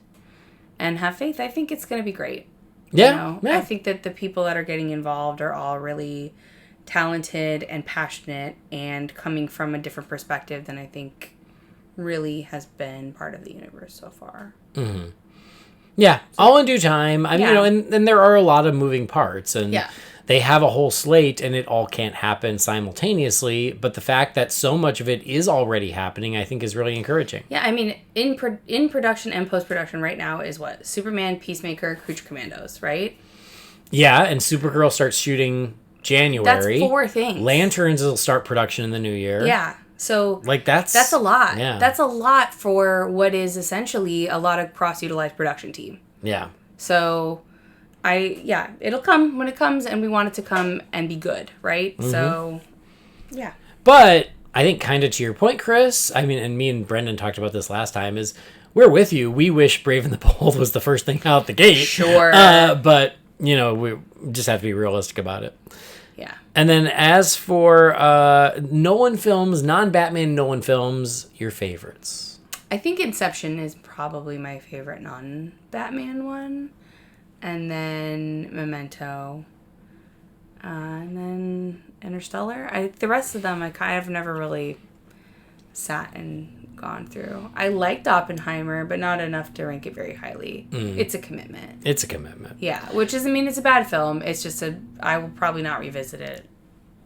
and have faith. I think it's going to be great. Yeah. I think that the people that are getting involved are all really talented and passionate and coming from a different perspective than I think really has been part of the universe so far. Mm-hmm. Yeah, all in due time. I mean, and there are a lot of moving parts, and they have a whole slate, and it all can't happen simultaneously. But the fact that so much of it is already happening, I think, is really encouraging. Yeah, I mean, in production and post-production right now is what? Superman, Peacemaker, Creature Commandos, right? Yeah, and Supergirl starts shooting January. That's 4 things. Lanterns will start production in the new year. Yeah. So that's a lot. Yeah. That's a lot for what is essentially a lot of cross-utilized production team. Yeah. So it'll come when it comes, and we want it to come and be good, right? Mm-hmm. So, yeah. But I think kind of to your point, Chris, I mean, and me and Brendan talked about this last time, is we're with you. We wish Brave and the Bold was the first thing out the gate. Sure. But, we just have to be realistic about it. Yeah. And then as for Nolan films, non-Batman Nolan films, your favorites? I think Inception is probably my favorite non-Batman one. And then Memento. And then Interstellar. The rest of them I kind of never really sat and gone through. I liked Oppenheimer, but not enough to rank it very highly. It's a commitment. It's a commitment. Yeah, which is, it's a bad film. It's just I will probably not revisit it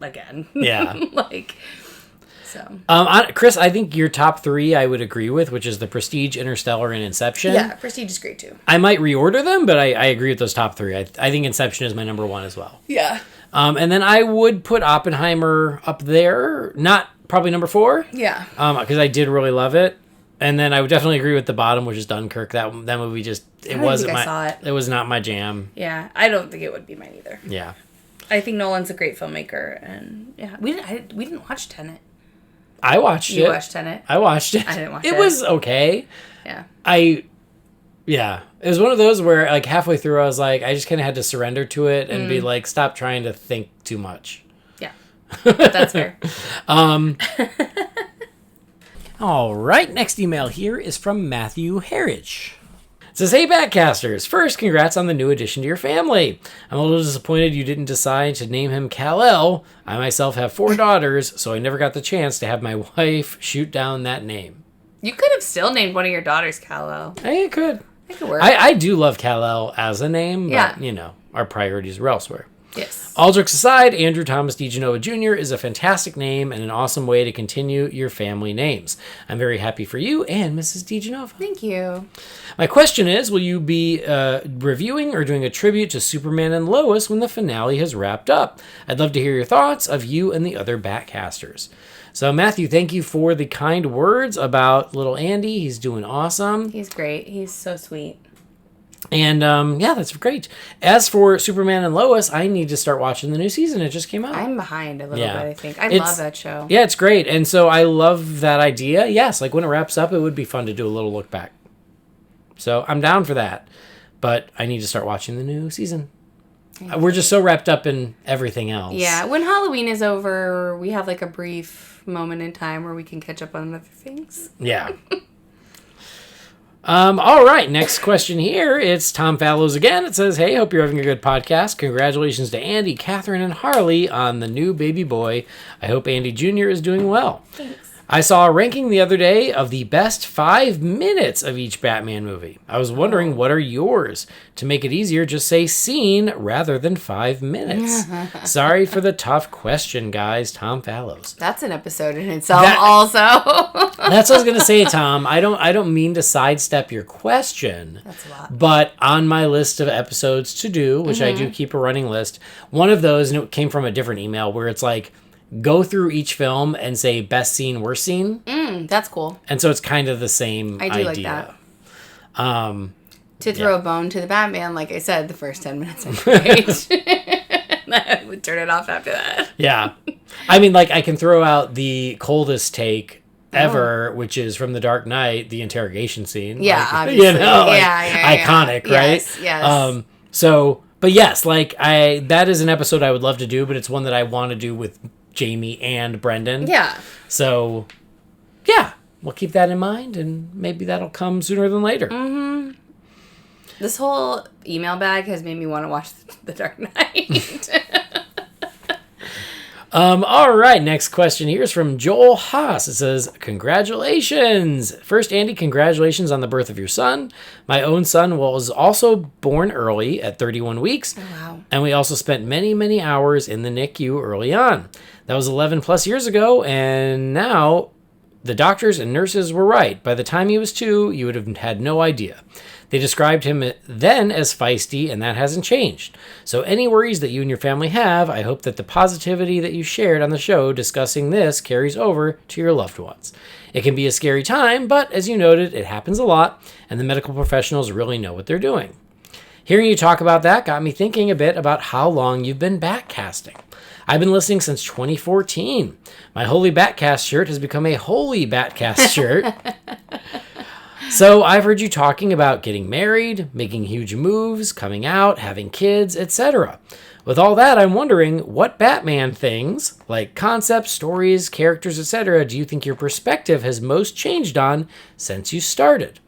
again. Yeah. So. Chris, I think your top 3 I would agree with, which is The Prestige, Interstellar, and Inception. Yeah, Prestige is great too. I might reorder them, but I agree with those top 3. I think Inception is my number 1 as well. Yeah. And then I would put Oppenheimer up there. Not probably number 4. Yeah. Because I did really love it. And then I would definitely agree with the bottom, which is Dunkirk. That movie just it was not my jam. Yeah, I don't think it would be mine either. Yeah. I think Nolan's a great filmmaker, and we didn't watch Tenet. I watched it. You watched Tenet? I watched it. I didn't watch it. It was okay. Yeah. It was one of those where like halfway through I was like, I just kind of had to surrender to it and be like, stop trying to think too much. Yeah. That's fair. All right. Next email here is from Matthew Harridge. It says, hey, Batcasters. First, congrats on the new addition to your family. I'm a little disappointed you didn't decide to name him Kal-El. I myself have 4 daughters, so I never got the chance to have my wife shoot down that name. You could have still named one of your daughters Kal-El. Hey, it could. It could work. I do love Kal-El as a name, but, our priorities are elsewhere. Yes. All jokes aside, Andrew Thomas DeGenova Jr. is a fantastic name and an awesome way to continue your family names. I'm very happy for you and Mrs. DeGenova. Thank you. My question is, will you be reviewing or doing a tribute to Superman and Lois when the finale has wrapped up? I'd love to hear your thoughts of you and the other Batcasters. So, Matthew, thank you for the kind words about little Andy. He's doing awesome. He's great. He's so sweet. And yeah, that's great. As for Superman and Lois, I need to start watching the new season. It just came out. I'm behind a little bit, I think. I It's- love that show. Yeah, it's great. And so I love that idea. Yes, like when it wraps up, it would be fun to do a little look back. So I'm down for that. But I need to start watching the new season. We're just so wrapped up in everything else. Yeah, when Halloween is over, we have like a brief moment in time where we can catch up on other things. Yeah. All right, next question here. It's Tom Fallows again. It says, hey, hope you're having a good podcast. Congratulations to Andy, Kathrynn, and Harley on the new baby boy. I hope Andy Jr. is doing well. Thanks. I saw a ranking the other day of the best 5 minutes of each Batman movie. I was wondering, what are yours? To make it easier, just say scene rather than 5 minutes. Sorry for the tough question, guys. Tom Fallows. That's an episode in itself also. That's what I was going to say, Tom. I don't mean to sidestep your question. That's a lot. But on my list of episodes to do, which I do keep a running list, one of those, and it came from a different email, where it's like, go through each film and say best scene, worst scene. That's cool. And so it's kind of the same idea. I do like that. To throw a bone to the Batman, like I said, the first 10 minutes are great. I would turn it off after that. Yeah. I mean, like, I can throw out the coldest take ever, which is from The Dark Knight, the interrogation scene. Yeah, like, obviously. You know, like, Yeah. iconic, right? Yes. So, but yes, like, that is an episode I would love to do, but it's one that I want to do with Jamie and Brendan. Yeah. So, yeah, we'll keep that in mind, and maybe that'll come sooner than later. Mm-hmm. This whole email bag has made me want to watch The Dark Knight. All right, next question here is from Joel Haas. It says, congratulations. First, Andy, congratulations on the birth of your son. My own son was also born early at 31 weeks. Oh, wow. And we also spent many, many hours in the NICU early on. That was 11 plus years ago, and now the doctors and nurses were right. By the time he was 2, you would have had no idea. They described him then as feisty, and that hasn't changed. So any worries that you and your family have, I hope that the positivity that you shared on the show discussing this carries over to your loved ones. It can be a scary time, but as you noted, it happens a lot, and the medical professionals really know what they're doing. Hearing you talk about that got me thinking a bit about how long you've been batcasting. I've been listening since 2014. My Holy BatCast shirt has become a Holy BatCast shirt. So I've heard you talking about getting married, making huge moves, coming out, having kids, etc. With all that, I'm wondering what Batman things, like concepts, stories, characters, etc., do you think your perspective has most changed on since you started?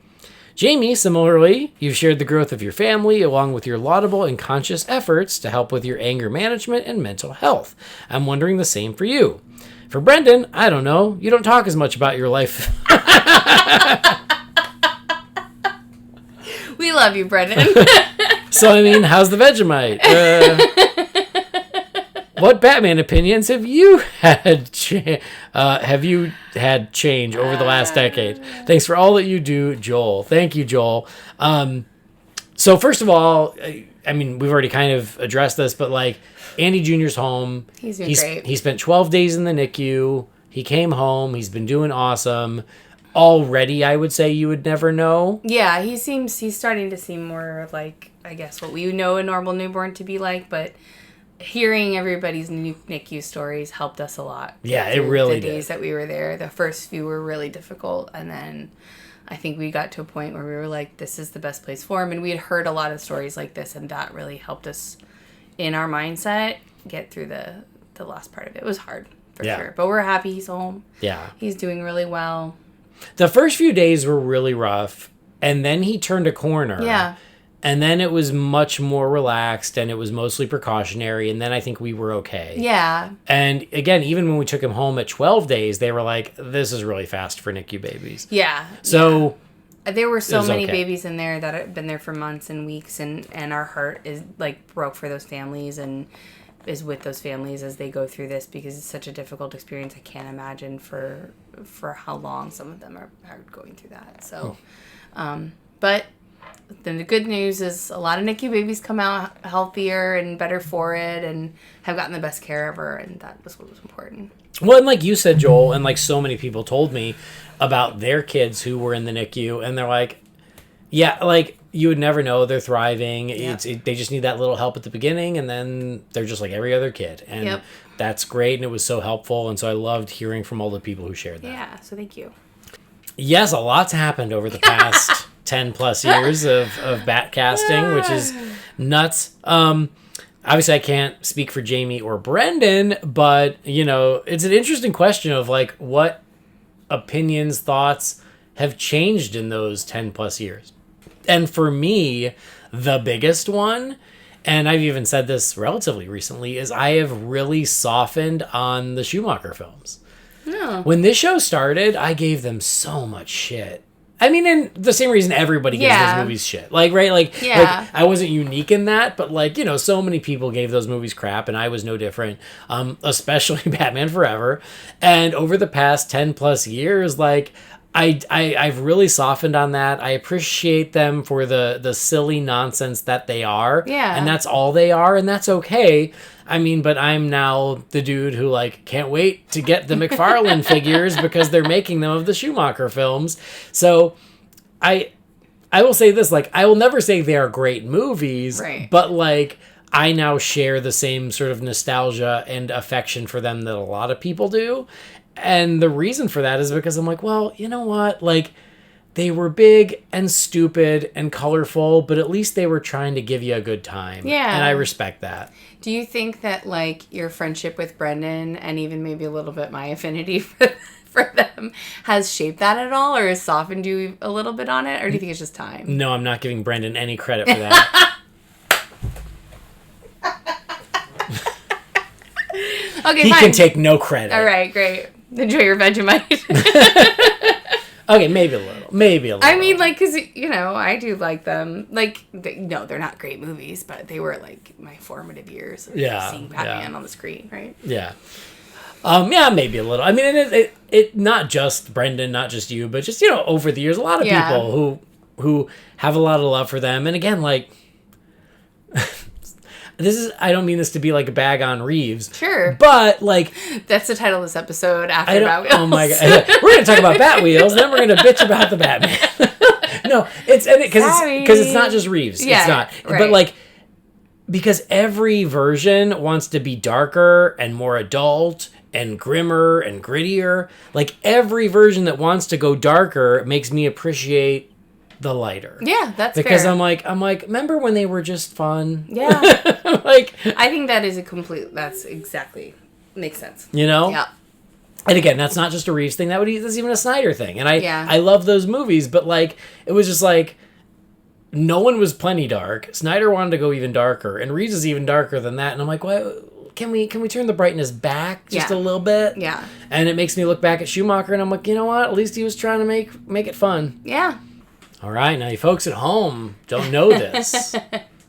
Jamie, similarly, you've shared the growth of your family along with your laudable and conscious efforts to help with your anger management and mental health. I'm wondering the same for you. For Brendan, I don't know. You don't talk as much about your life. We love you, Brendan. So, I mean, how's the Vegemite? What Batman opinions have you had change over the last decade? Thanks for all that you do, Joel. Thank you, Joel. So first of all, I mean, we've already kind of addressed this, but like Andy Jr.'s home. He's doing great. He spent 12 days in the NICU. He came home. He's been doing awesome. Already, I would say you would never know. Yeah, he's starting to seem more like, I guess, what we know a normal newborn to be like, but hearing everybody's new NICU stories helped us a lot. Yeah, it really did. The days that we were there, the first few were really difficult, and then I think we got to a point where we were like, this is the best place for him, and we had heard a lot of stories like this, and that really helped us in our mindset get through the last part of it. It was hard, for sure, but we're happy he's home. Yeah. He's doing really well. The first few days were really rough, and then he turned a corner. Yeah. And then it was much more relaxed, and it was mostly precautionary, and then I think we were okay. Yeah. And again, even when we took him home at 12 days, they were like, this is really fast for NICU babies. Yeah. So... There were so many babies in there that had been there for months and weeks, and our heart is like broke for those families and is with those families as they go through this, because it's such a difficult experience. I can't imagine for how long some of them are going through that. So, but then the good news is a lot of NICU babies come out healthier and better for it and have gotten the best care ever, and that was what was important. Well, and like you said, Joel, and like so many people told me about their kids who were in the NICU, and they're like, yeah, like you would never know they're thriving. Yep. They just need that little help at the beginning, and then they're just like every other kid. And that's great, and it was so helpful. And so I loved hearing from all the people who shared that. Yeah, so thank you. Yes, a lot's happened over the past 10 plus years of Batcasting, which is nuts. Obviously, I can't speak for Jamie or Brendan, but, it's an interesting question of, like, what opinions, thoughts have changed in those 10 plus years. And for me, the biggest one, and I've even said this relatively recently, is I have really softened on the Schumacher films. No. When this show started, I gave them so much shit. I mean, in the same reason everybody gives those movies shit. Like, right? Like, I wasn't unique in that, but, like, so many people gave those movies crap, and I was no different, especially Batman Forever. And over the past 10 plus years, like, I've really softened on that. I appreciate them for the silly nonsense that they are. Yeah. And that's all they are, and that's okay. I mean, but I'm now the dude who, like, can't wait to get the McFarlane figures because they're making them of the Schumacher films. So I will say this, like, I will never say they are great movies, right, but, like, I now share the same sort of nostalgia and affection for them that a lot of people do. And the reason for that is because I'm like, well, you know what? Like, they were big and stupid and colorful, but at least they were trying to give you a good time. Yeah. And I respect that. Do you think that, like, your friendship with Brendan and even maybe a little bit my affinity for them has shaped that at all, or has softened you a little bit on it? Or do you think it's just time? No, I'm not giving Brendan any credit for that. Okay, he fine. can take no credit. All right, great. Enjoy your Vegemite. Okay, maybe a little. I mean, like, because, I do like them. Like, no, they're not great movies, but they were, like, my formative years of seeing Batman on the screen, right? Yeah. Yeah, maybe a little. I mean, it not just Brendan, not just you, but just, over the years, a lot of people who have a lot of love for them. And again, like, I don't mean this to be like a bag on Reeves. Sure. But, like... That's the title of this episode, after Batwheels. Oh, my God. We're going to talk about Batwheels, then we're going to bitch about the Batman. No, because it's not just Reeves. Yeah, it's not. right. But, like, because every version wants to be darker and more adult and grimmer and grittier. Like, every version that wants to go darker makes me appreciate the lighter. Yeah, that's because fair. I'm like, remember when they were just fun? Yeah. Like, I think that is that's exactly, makes sense. Yeah. And again, that's not just a Reeves thing. That's even a Snyder thing. And I love those movies, but, like, it was just like, Nolan was plenty dark. Snyder wanted to go even darker, and Reeves is even darker than that. And I'm like, well, can we turn the brightness back just a little bit? Yeah. And it makes me look back at Schumacher, and I'm like, you know what? At least he was trying to make it fun. Yeah. All right, now you folks at home don't know this,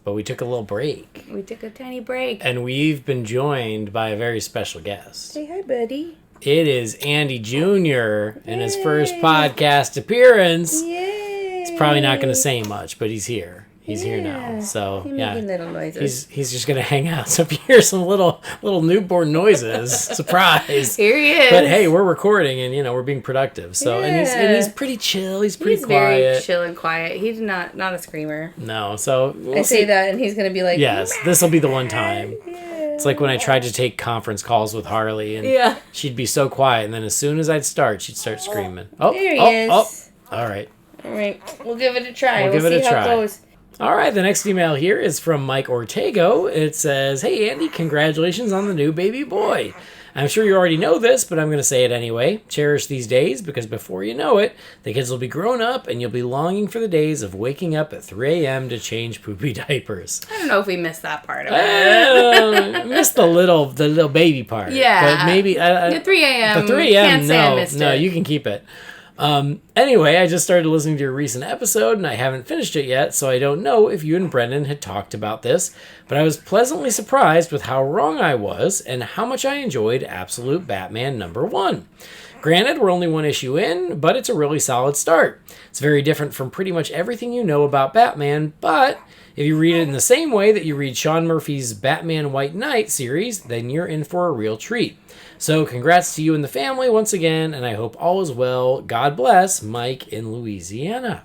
but we took a little break. We took a tiny break. And we've been joined by a very special guest. Say hi, buddy. It is Andy Jr. in his first podcast appearance. Yay. He's probably not going to say much, but he's here. He's here now. So, making little noises. He's just going to hang out. So if you hear some little newborn noises, surprise. Here he is. But hey, we're recording and, we're being productive. So, and he's pretty chill. He's pretty quiet. Very chill and quiet. He's not a screamer. No. So I say that and he's going to be like, yes, this will be the one time. It's like when I tried to take conference calls with Harley, and she'd be so quiet, and then as soon as I'd start, she'd start screaming. Oh, there he is. Oh, all right. All right, we'll give it a try. We'll see how it goes. All right, the next email here is from Mike Ortego. It says, "Hey Andy, congratulations on the new baby boy. I'm sure you already know this, but I'm going to say it anyway. Cherish these days, because before you know it, the kids will be grown up and you'll be longing for the days of waking up at 3 a.m. to change poopy diapers." I don't know if we missed that part of it. I missed the little baby part. Yeah. But maybe... the 3 a.m. The 3 a.m., Can't say I missed no, it. you can keep it. Anyway, I just started listening to your recent episode, and I haven't finished it yet, so I don't know if you and Brendan had talked about this, but I was pleasantly surprised with how wrong I was and how much I enjoyed Absolute Batman #1. Granted, we're only one issue in, but it's a really solid start. It's very different from pretty much everything you know about Batman, but if you read it in the same way that you read Sean Murphy's Batman White Knight series, then you're in for a real treat. So congrats to you and the family once again, and I hope all is well. God bless, Mike in Louisiana.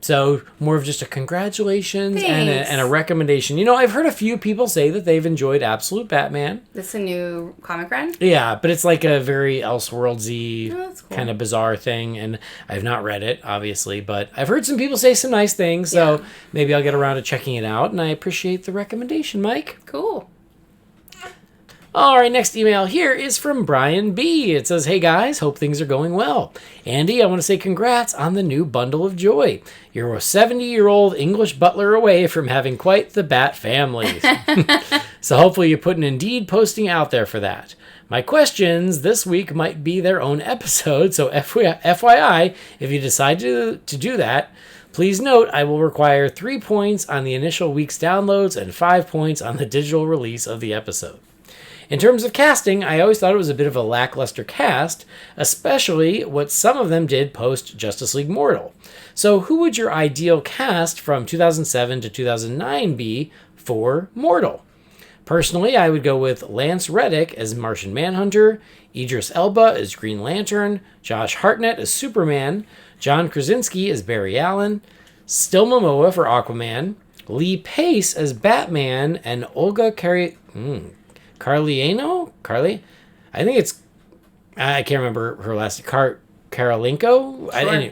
So more of just a congratulations Thanks. and a recommendation. You know, I've heard a few people say that they've enjoyed Absolute Batman. This a new comic run? Yeah, but it's like a very Elseworldsy that's cool. kind of bizarre thing, and I've not read it, obviously, but I've heard some people say some nice things, so maybe I'll get around to checking it out, and I appreciate the recommendation, Mike. Cool. All right, next email here is from Brian B. It says, "Hey guys, hope things are going well. Andy, I want to say congrats on the new bundle of joy. You're a 70-year-old English butler away from having quite the bat family. So hopefully you put an Indeed posting out there for that. My questions this week might be their own episode, so FYI, if you decide to do that, please note I will require 3 points on the initial week's downloads and 5 points on the digital release of the episode. In terms of casting, I always thought it was a bit of a lackluster cast, especially what some of them did post Justice League Mortal. So who would your ideal cast from 2007 to 2009 be for Mortal? Personally, I would go with Lance Reddick as Martian Manhunter, Idris Elba as Green Lantern, Josh Hartnett as Superman, John Krasinski as Barry Allen, Still Momoa for Aquaman, Lee Pace as Batman, and Olga Carliano? Carly? I think it's... I can't remember her last... Karolinko? Sure.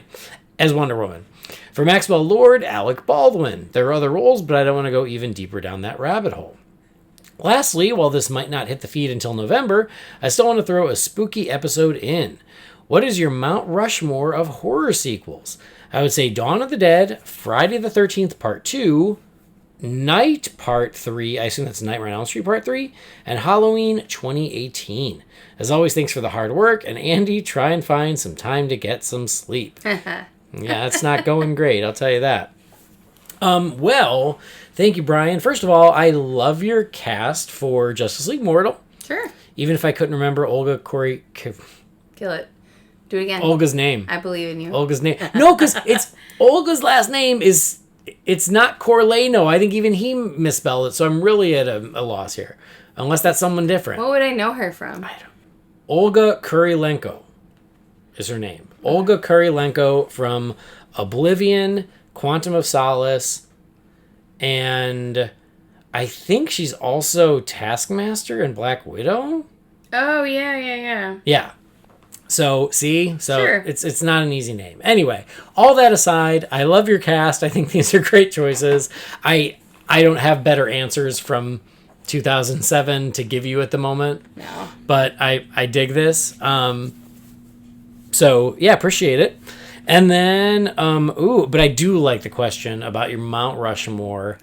As Wonder Woman. For Maxwell Lord, Alec Baldwin. There are other roles, but I don't want to go even deeper down that rabbit hole. Lastly, while this might not hit the feed until November, I still want to throw a spooky episode in. What is your Mount Rushmore of horror sequels? I would say Dawn of the Dead, Friday the 13th Part 2... Night Part 3, I assume that's Nightmare on Elm Street Part 3, and Halloween 2018. As always, thanks for the hard work, and Andy, try and find some time to get some sleep. Yeah, it's not going great, I'll tell you that. Well, thank you, Brian. First of all, I love your cast for Justice League Mortal. Sure. Even if I couldn't remember Kill it. Do it again. Olga's name. I believe in you. Olga's name. No, because it's Olga's last name is... It's not Corlano. I think even he misspelled it, so I'm really at a loss here. Unless that's someone different. What would I know her from? Olga Kurilenko is her name. Olga Kurilenko from Oblivion, Quantum of Solace, and I think she's also Taskmaster in Black Widow. Oh, yeah. Yeah. So, see? So, sure. It's not an easy name. Anyway, all that aside, I love your cast. I think these are great choices. I don't have better answers from 2007 to give you at the moment. No. But I dig this. So, yeah, appreciate it. And then, but I do like the question about your Mount Rushmore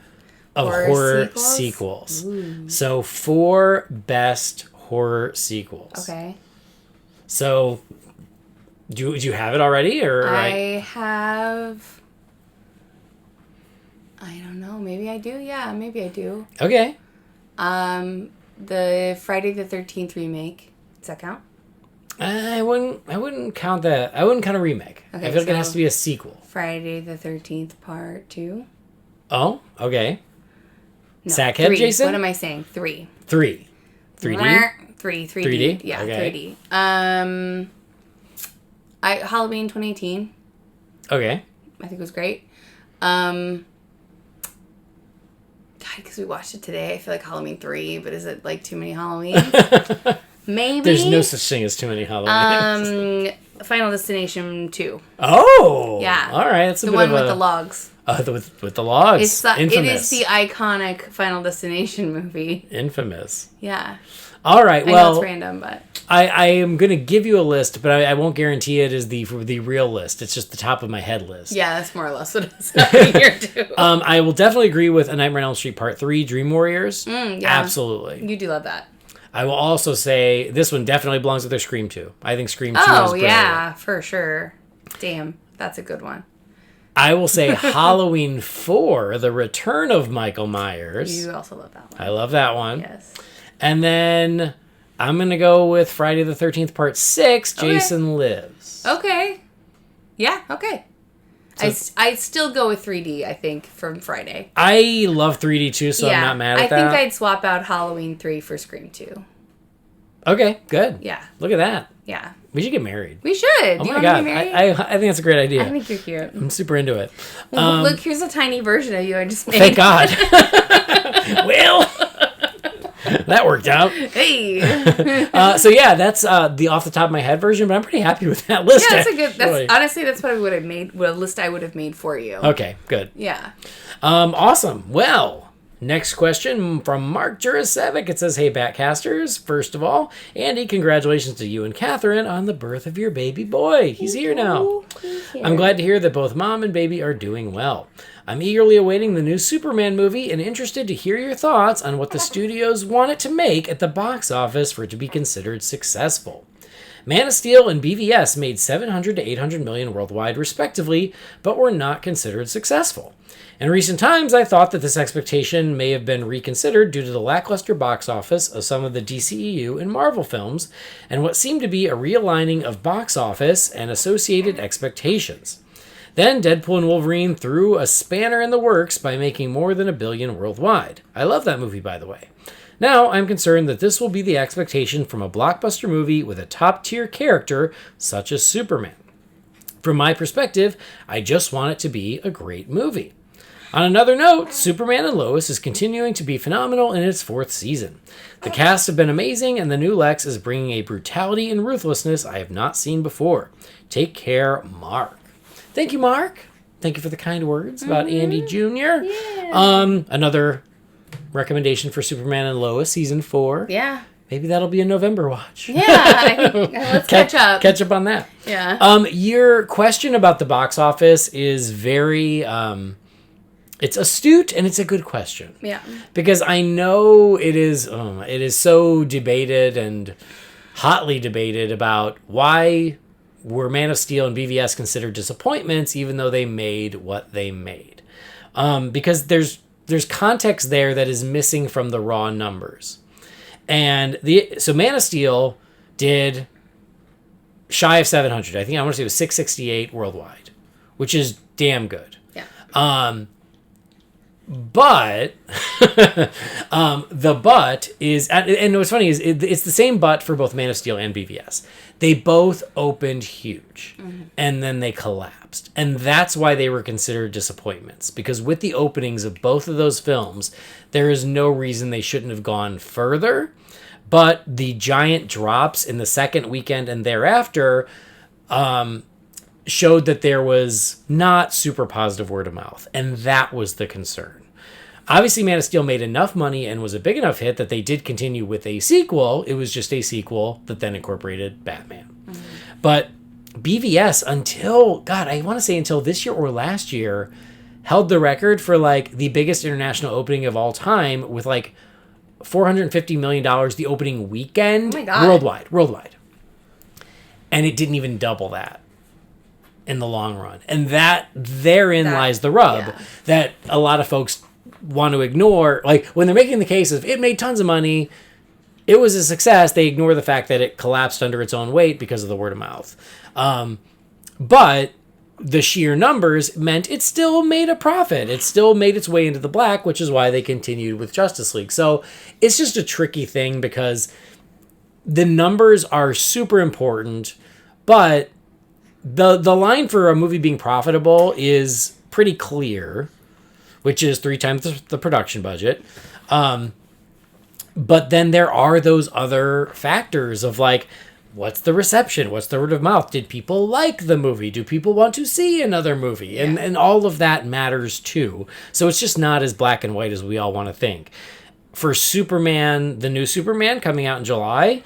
of horror sequels. So, 4 best horror sequels. Okay. So, do you have it already, or I have? I don't know. Maybe I do. Yeah, maybe I do. Okay. The Friday the 13th remake. Does that count? I wouldn't count that. I wouldn't count a remake. Okay, I feel like it has to be a sequel. Friday the 13th Part 2. Oh, okay. No, Sackhead, 3. Jason? What am I saying? 3. 3. 3D? 3D. Yeah, okay. 3D. Halloween 2018. Okay. I think it was great. God, because we watched it today, I feel like Halloween 3, but is it like too many Halloweens? Maybe. There's no such thing as too many Halloweens. Final Destination 2. Oh! Yeah. All right. That's the one with the logs. With the logs. It is the iconic Final Destination movie. Infamous. Yeah. All right. I know it's random, but I am going to give you a list, but I won't guarantee it is the real list. It's just the top of my head list. Yeah, that's more or less what it's happening here too. I will definitely agree with A Nightmare on Elm Street Part 3, Dream Warriors. Yeah. Absolutely. You do love that. I will also say this one definitely belongs with their Scream 2. I think Scream 2 is brilliant. Oh, yeah, for sure. Damn, that's a good one. I will say Halloween 4, The Return of Michael Myers. You also love that one. I love that one. Yes. And then I'm going to go with Friday the 13th Part 6, Jason Lives. Okay. Yeah, okay. So I still go with 3D, I think, from Friday. I love 3D too, so I'm not mad at that. I think I'd swap out Halloween 3 for Scream 2. Okay, good. Yeah. Look at that. Yeah. We should get married. We should. Oh Do you my want God. to get married? I think that's a great idea. I think you're cute. I'm super into it. Look, here's a tiny version of you I just made. Thank God. Well, that worked out. Hey. So yeah, that's the off the top of my head version, but I'm pretty happy with that list. Yeah, that's a good. actually. Honestly, that's what I would have made. What a list I would have made for you. Okay, good. Yeah. Awesome. Well, next question from Mark Jurasevic. It says, "Hey, Batcasters. First of all, Andy, congratulations to you and Kathrynn on the birth of your baby boy. He's here now. I'm glad to hear that both mom and baby are doing well. I'm eagerly awaiting the new Superman movie and interested to hear your thoughts on what the studios want it to make at the box office for it to be considered successful. Man of Steel and BVS made 700 to 800 million worldwide, respectively, but were not considered successful. In recent times, I thought that this expectation may have been reconsidered due to the lackluster box office of some of the DCEU and Marvel films, and what seemed to be a realigning of box office and associated expectations. Then Deadpool and Wolverine threw a spanner in the works by making more than $1 billion worldwide. I love that movie, by the way. Now, I'm concerned that this will be the expectation from a blockbuster movie with a top-tier character such as Superman. From my perspective, I just want it to be a great movie. On another note, Superman and Lois is continuing to be phenomenal in its 4th season. The cast have been amazing, and the new Lex is bringing a brutality and ruthlessness I have not seen before. Take care, Mark." Thank you, Mark. Thank you for the kind words about Andy Jr. Yeah. Another recommendation for Superman and Lois, season 4. Yeah. Maybe that'll be a November watch. Yeah. Let's catch up. Catch up on that. Yeah. Your question about the box office is very... it's astute, and it's a good question. Yeah. Because I know it is so debated and hotly debated about why were Man of Steel and BVS considered disappointments, even though they made what they made. Because there's context there that is missing from the raw numbers. And so Man of Steel did shy of 700. I want to say it was 668 worldwide, which is damn good. Yeah. But the but is, and what's funny is it's the same but for both Man of Steel and BVS. They both opened huge, and then they collapsed, and that's why they were considered disappointments. Because with the openings of both of those films, there is no reason they shouldn't have gone further. But the giant drops in the second weekend and thereafter showed that there was not super positive word of mouth, and that was the concern. Obviously, Man of Steel made enough money and was a big enough hit that they did continue with a sequel. It was just a sequel that then incorporated Batman. But BVS, until this year or last year, held the record for like the biggest international opening of all time with like $450 million the opening weekend. Oh my God. Worldwide. And it didn't even double that in the long run. And therein lies the rub that a lot of folks want to ignore. Like when they're making the case of it made tons of money, it was a success, they ignore the fact that it collapsed under its own weight because of the word of mouth. But the sheer numbers meant it still made a profit. It still made its way into the black, which is why they continued with Justice League. So it's just a tricky thing because the numbers are super important, but the line for a movie being profitable is pretty clear, which is 3 times the production budget. But then there are those other factors of like, what's the reception? What's the word of mouth? Did people like the movie? Do people want to see another movie? Yeah. And all of that matters too. So it's just not as black and white as we all want to think. For Superman, the new Superman coming out in July,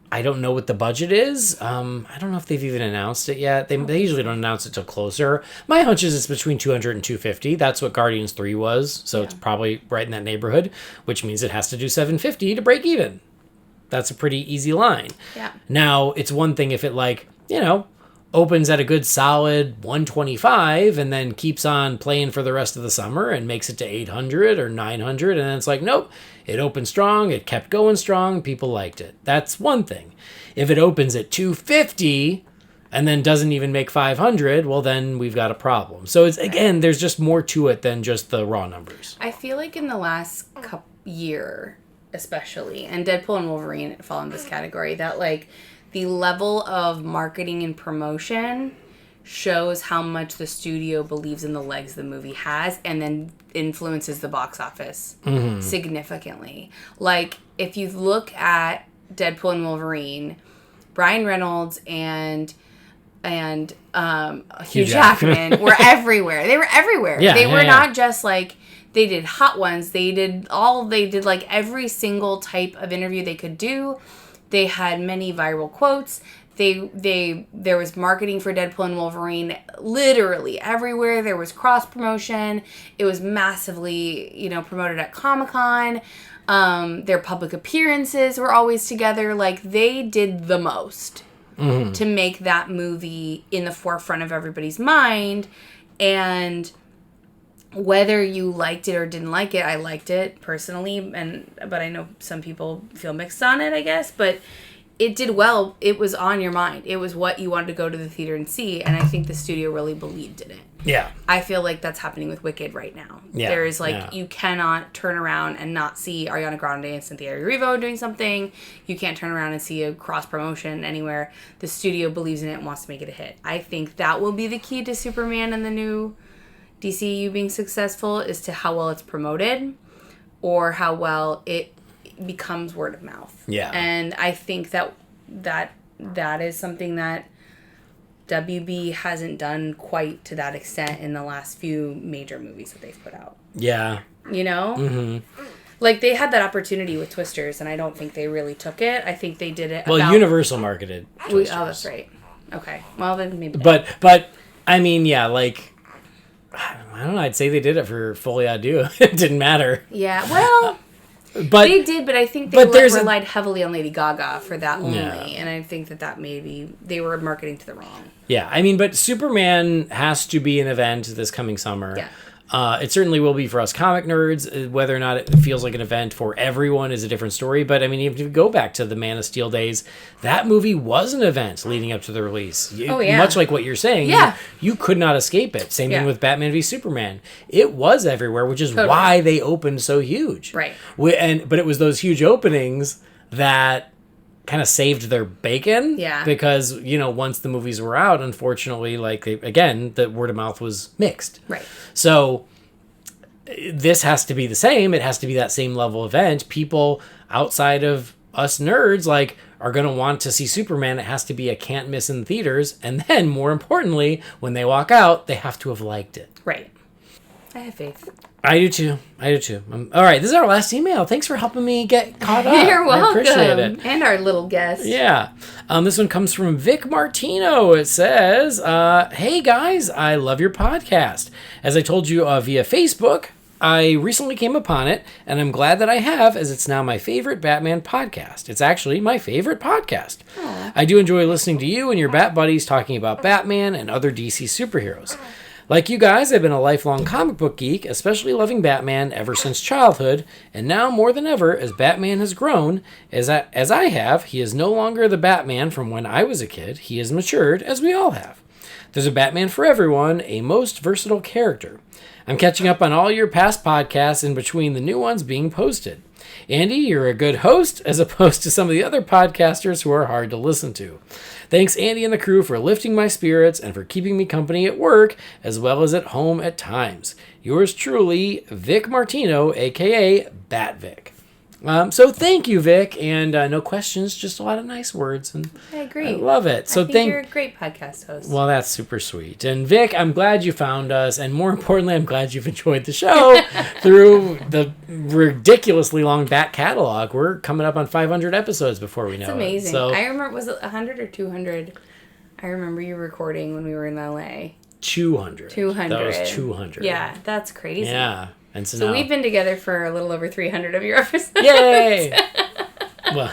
I don't know what the budget is. I don't know if they've even announced it yet. They usually don't announce it till closer. My hunch is it's between 200 and 250. That's what Guardians 3 was. So it's probably right in that neighborhood, which means it has to do 750 to break even. That's a pretty easy line. Yeah. Now, it's one thing if it opens at a good solid 125 and then keeps on playing for the rest of the summer and makes it to 800 or 900, and then it's like, nope, it opened strong, it kept going strong, people liked it. That's one thing. If it opens at 250 and then doesn't even make 500, well, then we've got a problem. So it's, again, there's just more to it than just the raw numbers. I feel like in the last year, especially, and Deadpool and Wolverine fall in this category, that, like, the level of marketing and promotion shows how much the studio believes in the legs the movie has, and then influences the box office significantly. Like, if you look at Deadpool and Wolverine, Ryan Reynolds and Hugh Jackman were everywhere. They were everywhere. Yeah, they were yeah. not just like, they did hot ones. They did like every single type of interview they could do. They had many viral quotes. There was marketing for Deadpool and Wolverine literally everywhere. There was cross promotion. It was massively, promoted at Comic-Con. Their public appearances were always together. Like, they did the most to make that movie in the forefront of everybody's mind. And whether you liked it or didn't like it, I liked it personally, but I know some people feel mixed on it, I guess. But it did well. It was on your mind. It was what you wanted to go to the theater and see, and I think the studio really believed in it. Yeah. I feel like that's happening with Wicked right now. Yeah. There is, you cannot turn around and not see Ariana Grande and Cynthia Erivo doing something. You can't turn around and see a cross-promotion anywhere. The studio believes in it and wants to make it a hit. I think that will be the key to Superman and the new DCU being successful, is to how well it's promoted or how well it becomes word of mouth. Yeah. And I think that is something that WB hasn't done quite to that extent in the last few major movies that they've put out. Yeah. Like, they had that opportunity with Twisters, and I don't think they really took it. I think they did it Universal marketed Twisters. Oh, that's right. Okay. Well, then maybe. But I mean, yeah, like, I don't know. I'd say they did it for Folie à Deux. It didn't matter. Yeah. Well, but they did, but I think they relied heavily on Lady Gaga for that only, and I think that maybe they were marketing to the wrong. Yeah, I mean, but Superman has to be an event this coming summer. Yeah. It certainly will be for us comic nerds. Whether or not it feels like an event for everyone is a different story. But I mean, if you go back to the Man of Steel days, that movie was an event leading up to the release. Much like what you're saying. Yeah. You could not escape it. Same thing with Batman v Superman. It was everywhere, which is why they opened so huge. Right. But it was those huge openings that kind of saved their bacon. Yeah. Because, once the movies were out, unfortunately, the word of mouth was mixed. Right. So this has to be the same. It has to be that same level event. People outside of us nerds, are going to want to see Superman. It has to be a can't miss in theaters. And then, more importantly, when they walk out, they have to have liked it. Right. I have faith. I do too. All right, this is our last email. Thanks for helping me get caught up. You're welcome. I appreciate it. And our little guest. Yeah. This one comes from Vic Martino. It says, hey guys, I love your podcast. As I told you via Facebook, I recently came upon it, and I'm glad that I have, as it's now my favorite Batman podcast. It's actually my favorite podcast. Aww. I do enjoy listening to you and your Bat buddies talking about Batman and other DC superheroes. Like you guys, I've been a lifelong comic book geek, especially loving Batman ever since childhood, and now more than ever, as Batman has grown, as I have, he is no longer the Batman from when I was a kid. He has matured, as we all have. There's a Batman for everyone, a most versatile character. I'm catching up on all your past podcasts in between the new ones being posted. Andy, you're a good host, as opposed to some of the other podcasters who are hard to listen to. Thanks, Andy and the crew, for lifting my spirits and for keeping me company at work, as well as at home at times. Yours truly, Vic Martino, a.k.a. Batvic. So thank you, Vic, and no questions, just a lot of nice words. And I agree. I love it. So I think you're a great podcast host. Well, that's super sweet. And Vic, I'm glad you found us, and more importantly, I'm glad you've enjoyed the show through the ridiculously long back catalog. We're coming up on 500 episodes before we know it. It's amazing. So, I remember, was it 100 or 200? I remember you recording when we were in LA. 200. 200. That was 200. Yeah, that's crazy. Yeah. And so we've been together for a little over 300 of your episodes. Yay! Well,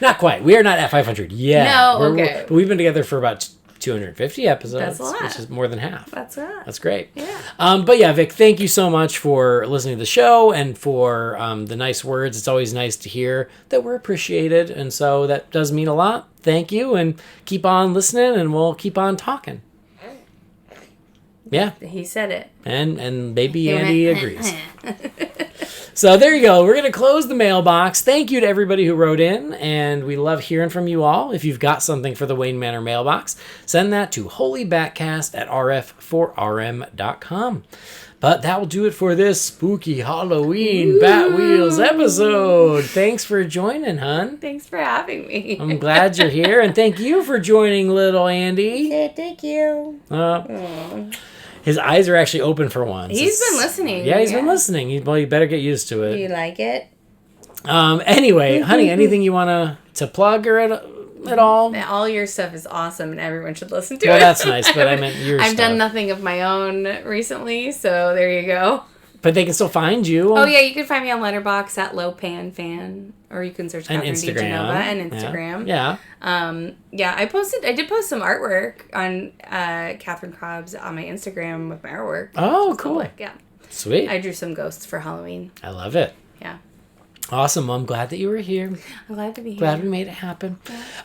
not quite. We are not at 500 yet. No, okay. But we've been together for about 250 episodes. That's a lot. Which is more than half. That's a lot. That's great. Yeah. But yeah, Vic, thank you so much for listening to the show and for the nice words. It's always nice to hear that we're appreciated. And so that does mean a lot. Thank you. And keep on listening and we'll keep on talking. Yeah. He said it. And maybe Andy agrees. So there you go. We're going to close the mailbox. Thank you to everybody who wrote in, and we love hearing from you all. If you've got something for the Wayne Manor Mailbox, send that to Holy BatCast at rf4rm.com. But that will do it for this spooky Halloween Batwheels episode. Thanks for joining, hun. Thanks for having me. I'm glad you're here, and thank you for joining little Andy. Yeah, thank you. His eyes are actually open for once. He's been listening. Yeah, he's been listening. Well, you better get used to it. Do you like it? Anyway, honey, anything you want to plug or at all? All your stuff is awesome, and everyone should listen to it. Well, that's nice, but I meant your stuff. I've done nothing of my own recently, so there you go. But they can still find you. Oh, yeah, you can find me on Letterboxd at LoPanFan, or you can search And Kathrynn Instagram. and Instagram. Yeah. Yeah, I did post some artwork on Kathrynn Cobbs on my Instagram with my artwork. Oh, cool. Public. Yeah. Sweet. I drew some ghosts for Halloween. I love it. Yeah. Awesome. Well, I'm glad that you were here. I'm glad to be here. Glad we made it happen.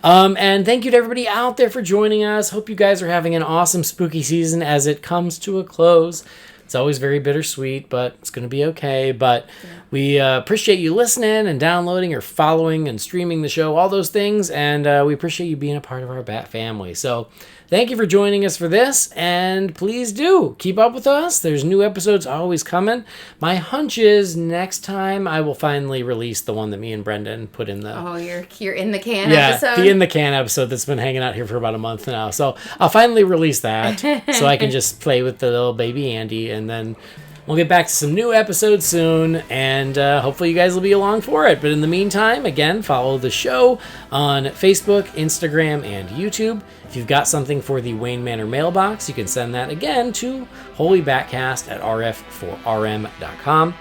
And thank you to everybody out there for joining us. Hope you guys are having an awesome spooky season as it comes to a close. It's always very bittersweet, but it's going to be okay. But we appreciate you listening and downloading or following and streaming the show, all those things. And we appreciate you being a part of our Bat family. So thank you for joining us for this. And please do keep up with us. There's new episodes always coming. My hunch is next time I will finally release the one that me and Brendan put in the... Oh, you're in the can episode? Yeah, the in the can episode that's been hanging out here for about a month now. So I'll finally release that so I can just play with the little baby Andy, and then we'll get back to some new episodes soon, and hopefully you guys will be along for it. But in the meantime, again, follow the show on Facebook, Instagram, and YouTube. If you've got something for the Wayne Manor Mailbox, you can send that again to Holy BatCast at rf4rm.com.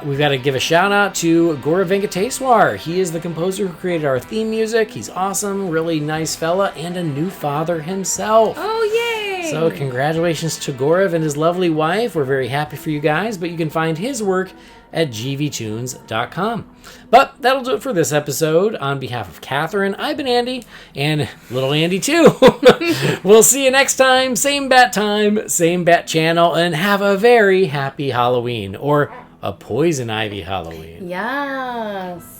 We've got to give a shout out to Gaurav Venkateswar. He is the composer who created our theme music. He's awesome, really nice fella, and a new father himself. Oh, yay! So congratulations to Gaurav and his lovely wife. We're very happy for you guys, but you can find his work at gvtunes.com. But that'll do it for this episode. On behalf of Kathrynn, I've been Andy, and little Andy too. We'll see you next time. Same bat time, same bat channel, and have a very happy Halloween, or a poison ivy Halloween. Yes.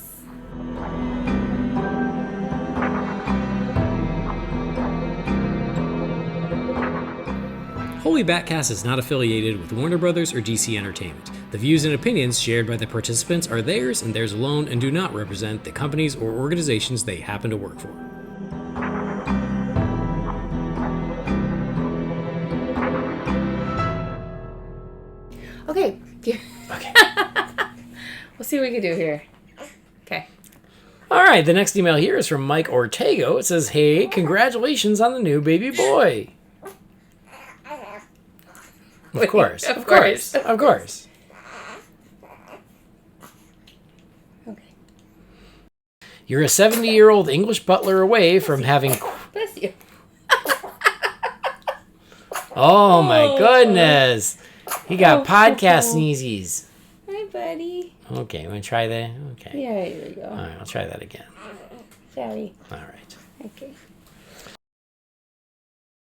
Holy BatCast is not affiliated with Warner Brothers or DC Entertainment. The views and opinions shared by the participants are theirs and theirs alone, and do not represent the companies or organizations they happen to work for. Okay. Okay. We'll see what we can do here. Okay. All right, the next email here is from Mike Ortego. It says, "Hey, congratulations on the new baby boy." Of course. Of course. Okay. You're a 70-year-old English butler away from having... Bless you. Oh, my goodness. He got podcast sneezies. Hi, buddy. Okay, want to try that? Okay. Yeah, here we go. All right, I'll try that again. Sorry. All right. Okay.